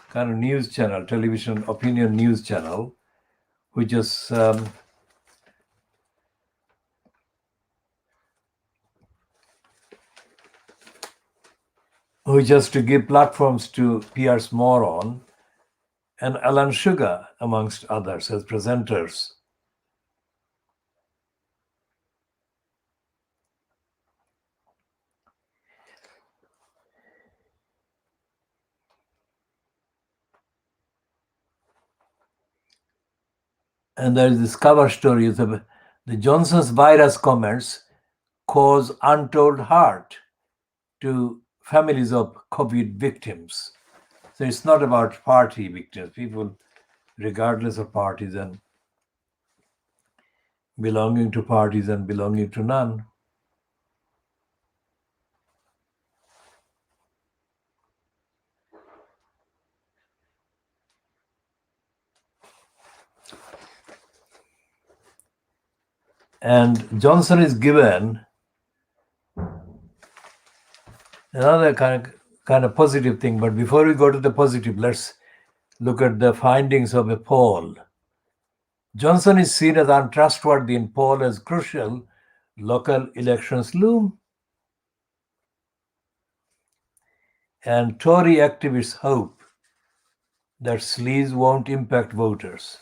kind of news channel, television opinion news channel, which is to give platforms to Piers Moron and Alan Sugar, amongst others, as presenters. And there is this cover story of the Johnson's virus comments cause untold hurt to families of COVID victims. So it's not about party victims, people regardless of parties and belonging to parties and belonging to none. And Johnson is given another kind of positive thing. But before we go to the positive, let's look at the findings of a poll. Johnson is seen as untrustworthy in poll as crucial local elections loom. And Tory activists hope that sleaze won't impact voters.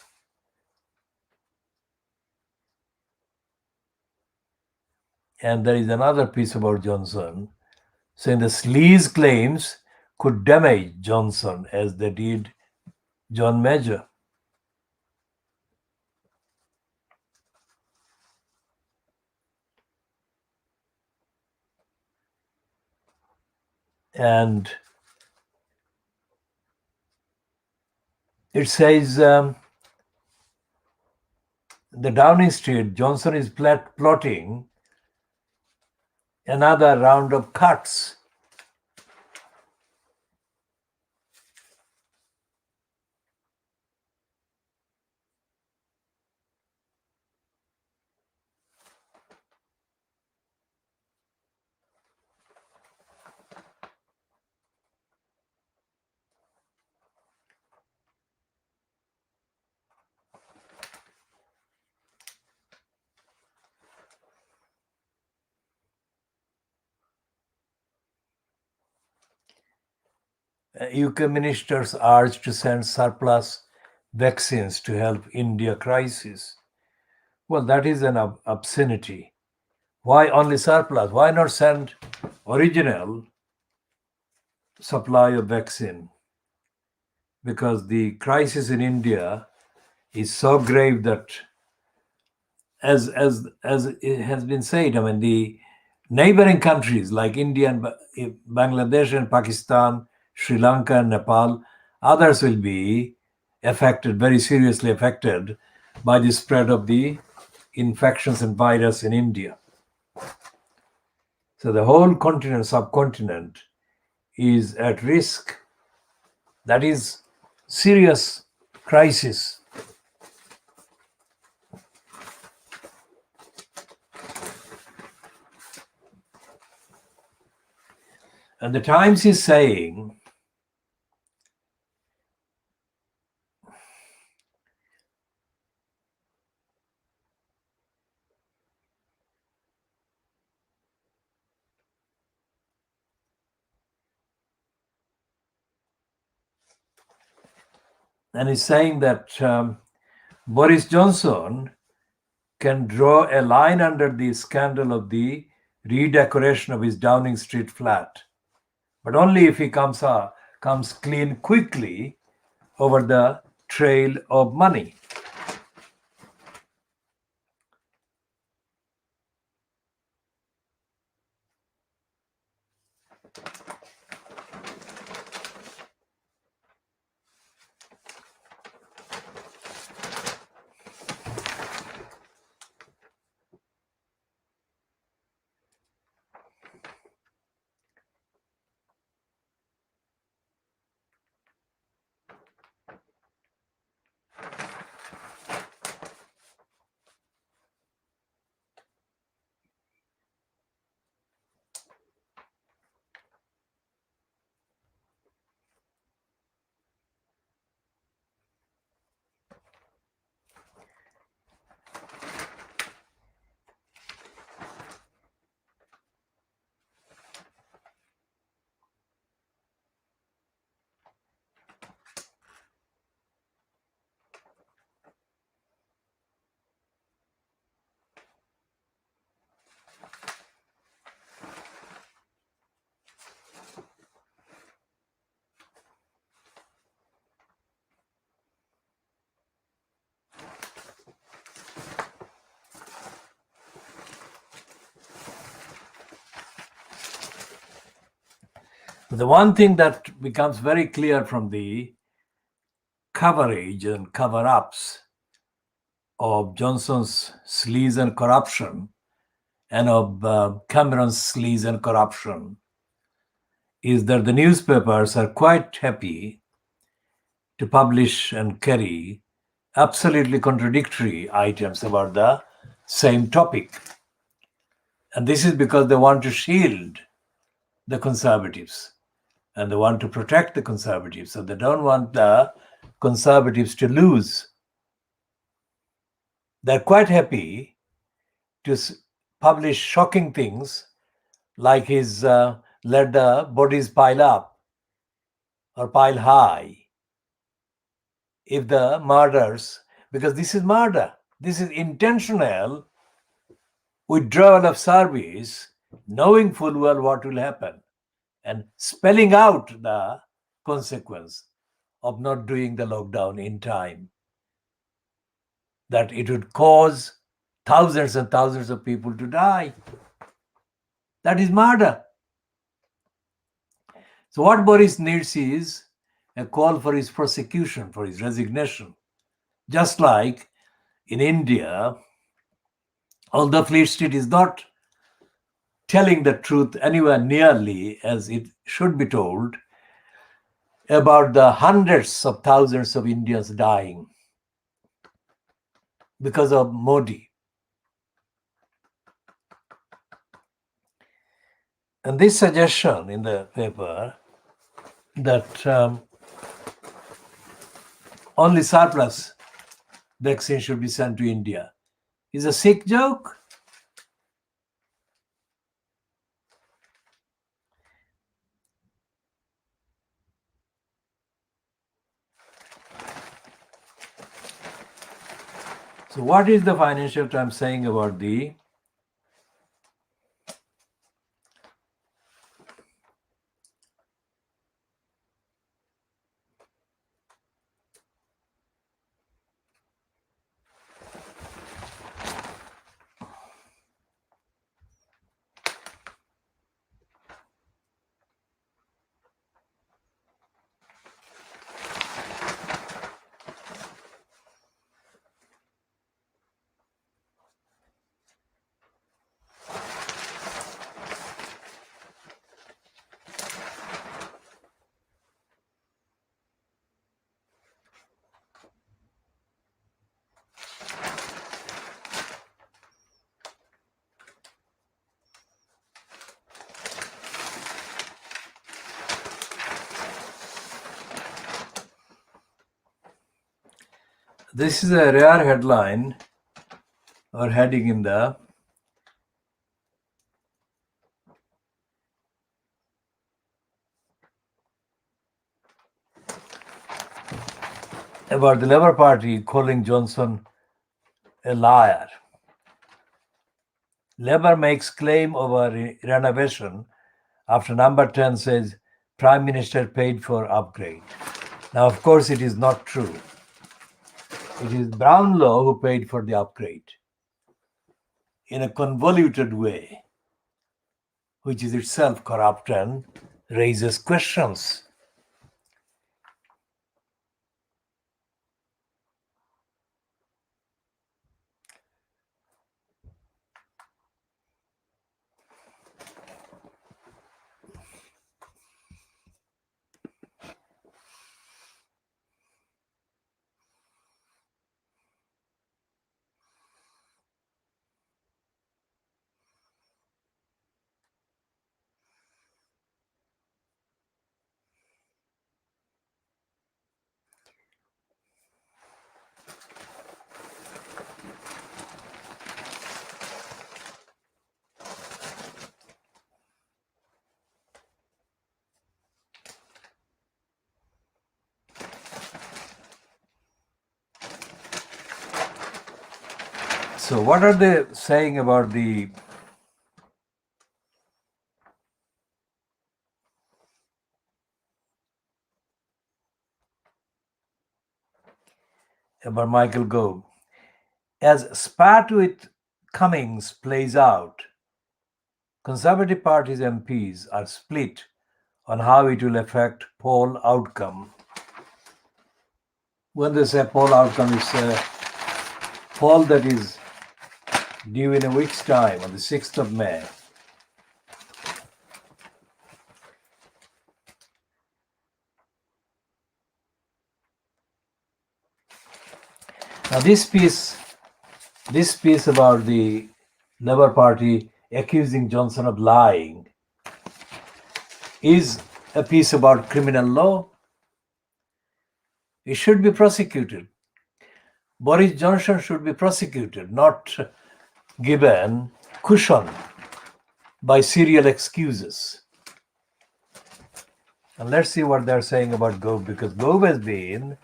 And there is another piece about Johnson saying the sleaze claims could damage Johnson as they did John Major. And it says the Downing Street, Johnson is plotting another round of cuts. UK ministers urged to send surplus vaccines to help India crisis. Well, that is an obscenity. Why only surplus? Why not send original supply of vaccine? Because the crisis in India is so grave that, as it has been said, I mean, the neighboring countries like India and Bangladesh and Pakistan, Sri Lanka and Nepal, others will be affected, very seriously affected, by the spread of the infections and virus in India. So the whole continent, subcontinent, is at risk. That is serious crisis. And the Times is saying that Boris Johnson can draw a line under the scandal of the redecoration of his Downing Street flat, but only if he comes clean quickly over the trail of money. The one thing that becomes very clear from the coverage and cover-ups of Johnson's sleaze and corruption and of Cameron's sleaze and corruption is that the newspapers are quite happy to publish and carry absolutely contradictory items about the same topic. And this is because they want to shield the conservatives and they want to protect the conservatives. So they don't want the conservatives to lose. They're quite happy to publish shocking things like his let the bodies pile up or pile high if the murders, because this is murder, this is intentional withdrawal of service, knowing full well what will happen and spelling out the consequence of not doing the lockdown in time, that it would cause thousands and thousands of people to die. That is murder. So what Boris needs is a call for his prosecution, for his resignation. Just like in India, although Fleet Street is not telling the truth anywhere nearly as it should be told about the hundreds of thousands of Indians dying because of Modi. And this suggestion in the paper that only surplus vaccine should be sent to India is a sick joke. So what is the Financial Times saying about the This is a rare headline or heading in the about the Labour Party calling Johnson a liar. Labour makes claim over renovation after number 10 says Prime Minister paid for upgrade. Now, of course, it is not true. It is Brownlow who paid for the upgrade in a convoluted way, which is itself corrupt and raises questions. So, what are they saying about Michael Gove? As spat with Cummings plays out, Conservative Party's MPs are split on how it will affect poll outcome. When they say poll outcome, it's a poll that is due in a week's time, on the 6th of May. Now, this piece about the Labour Party accusing Johnson of lying is a piece about criminal law. It should be prosecuted. Boris Johnson should be prosecuted, not given cushion by serial excuses. And let's see what they're saying about Gove, because Gove has been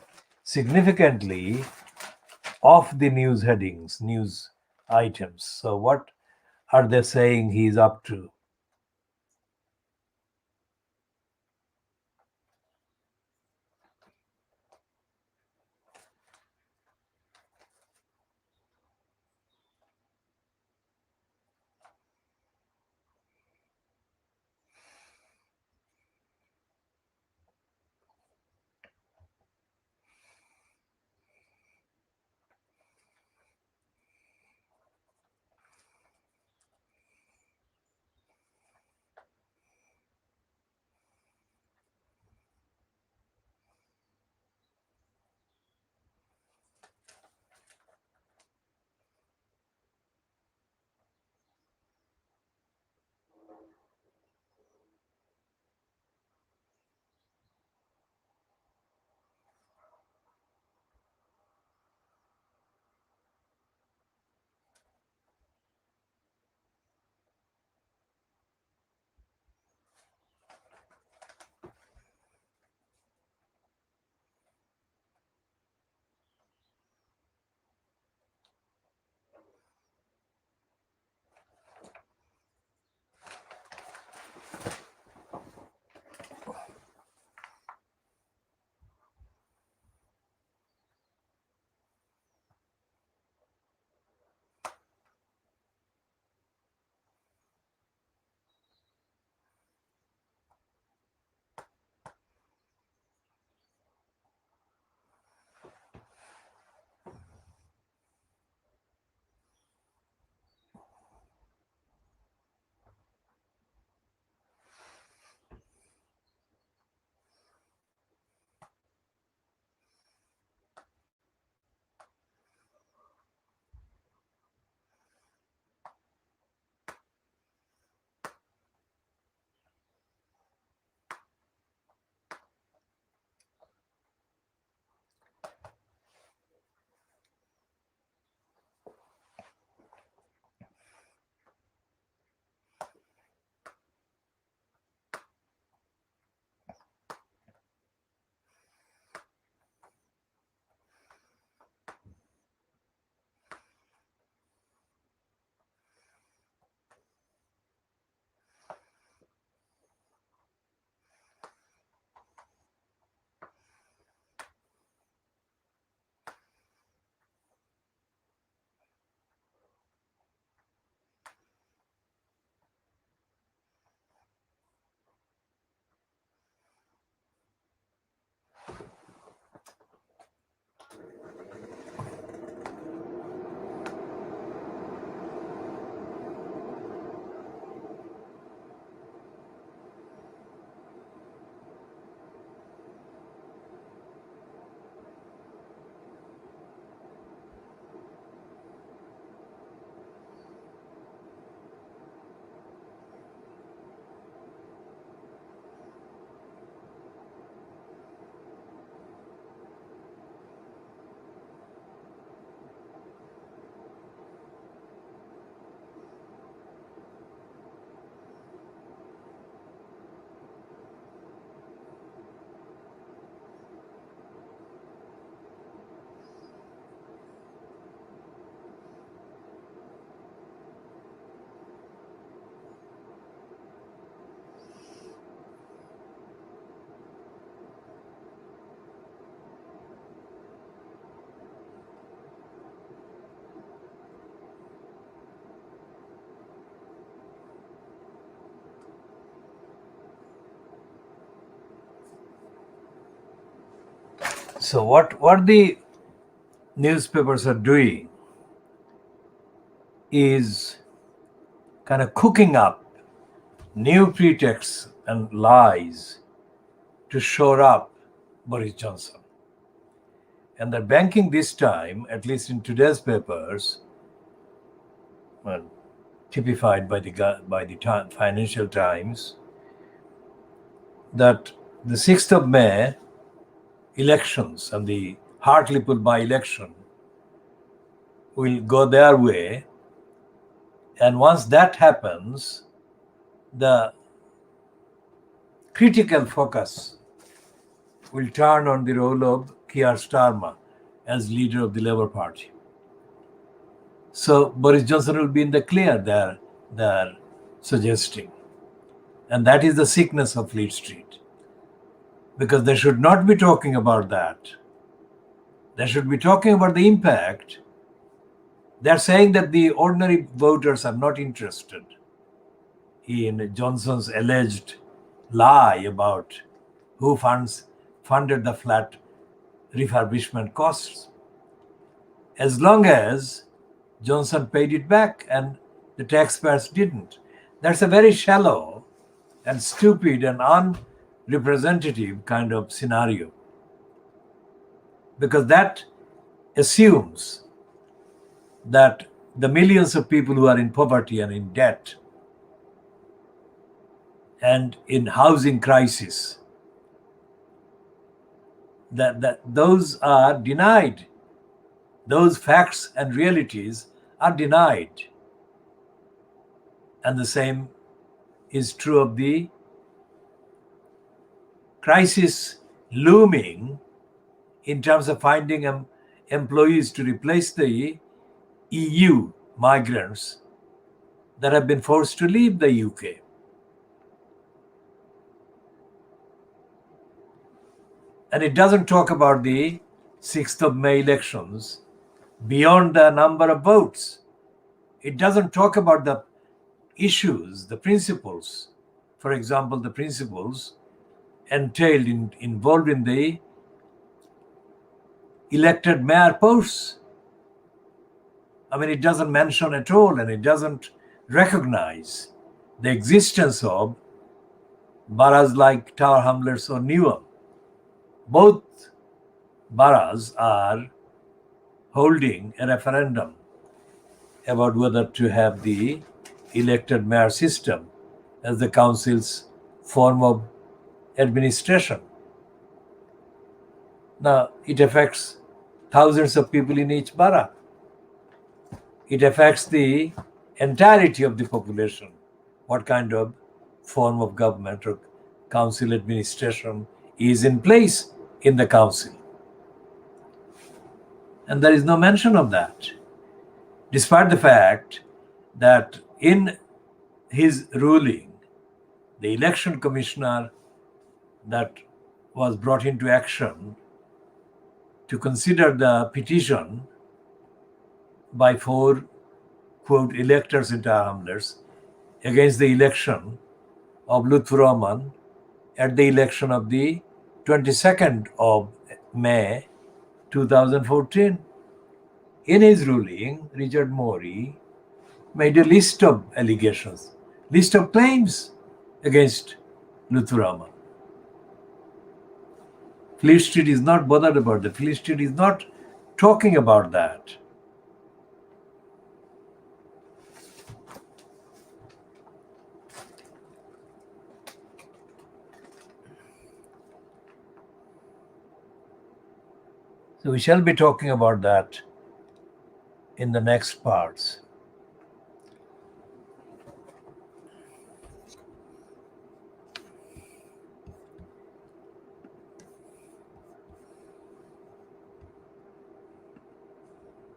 significantly off the news headings, news items. So what are they saying he's up to? So what the newspapers are doing is kind of cooking up new pretexts and lies to shore up Boris Johnson. And they're banking this time, at least in today's papers, well, typified by the Financial Times, that the 6th of May elections and the Hartlepool by-election will go their way. And once that happens, the critical focus will turn on the role of Keir Starmer as leader of the Labour Party. So Boris Johnson will be in the clear, they're suggesting. And that is the sickness of Fleet Street. Because they should not be talking about that. They should be talking about the impact. They're saying that the ordinary voters are not interested in Johnson's alleged lie about who funded the flat refurbishment costs. As long as Johnson paid it back and the taxpayers didn't. That's a very shallow and stupid and unrepresentative kind of scenario. Because that assumes that the millions of people who are in poverty and in debt and in housing crisis, that those are denied. Those facts and realities are denied. And the same is true of the crisis looming in terms of finding employees to replace the EU migrants that have been forced to leave the UK. And it doesn't talk about the 6th of May elections beyond the number of votes. It doesn't talk about the issues, the principles. For example, the principles involved in the elected mayor posts. I mean, it doesn't mention at all, and it doesn't recognize the existence of boroughs like Tower Hamlets or Newham. Both boroughs are holding a referendum about whether to have the elected mayor system as the council's form of administration. Now, it affects thousands of people in each borough. It affects the entirety of the population, what kind of form of government or council administration is in place in the council. And there is no mention of that, despite the fact that in his ruling, the election commissioner that was brought into action to consider the petition by 4, quote, electors in Tower Hamlets against the election of Lutfur Rahman at the election of the 22nd of May 2014. In his ruling, Richard Morey made a list of allegations, list of claims against Lutfur Rahman. Fleet Street is not bothered about that. Fleet Street is not talking about that. So we shall be talking about that in the next parts.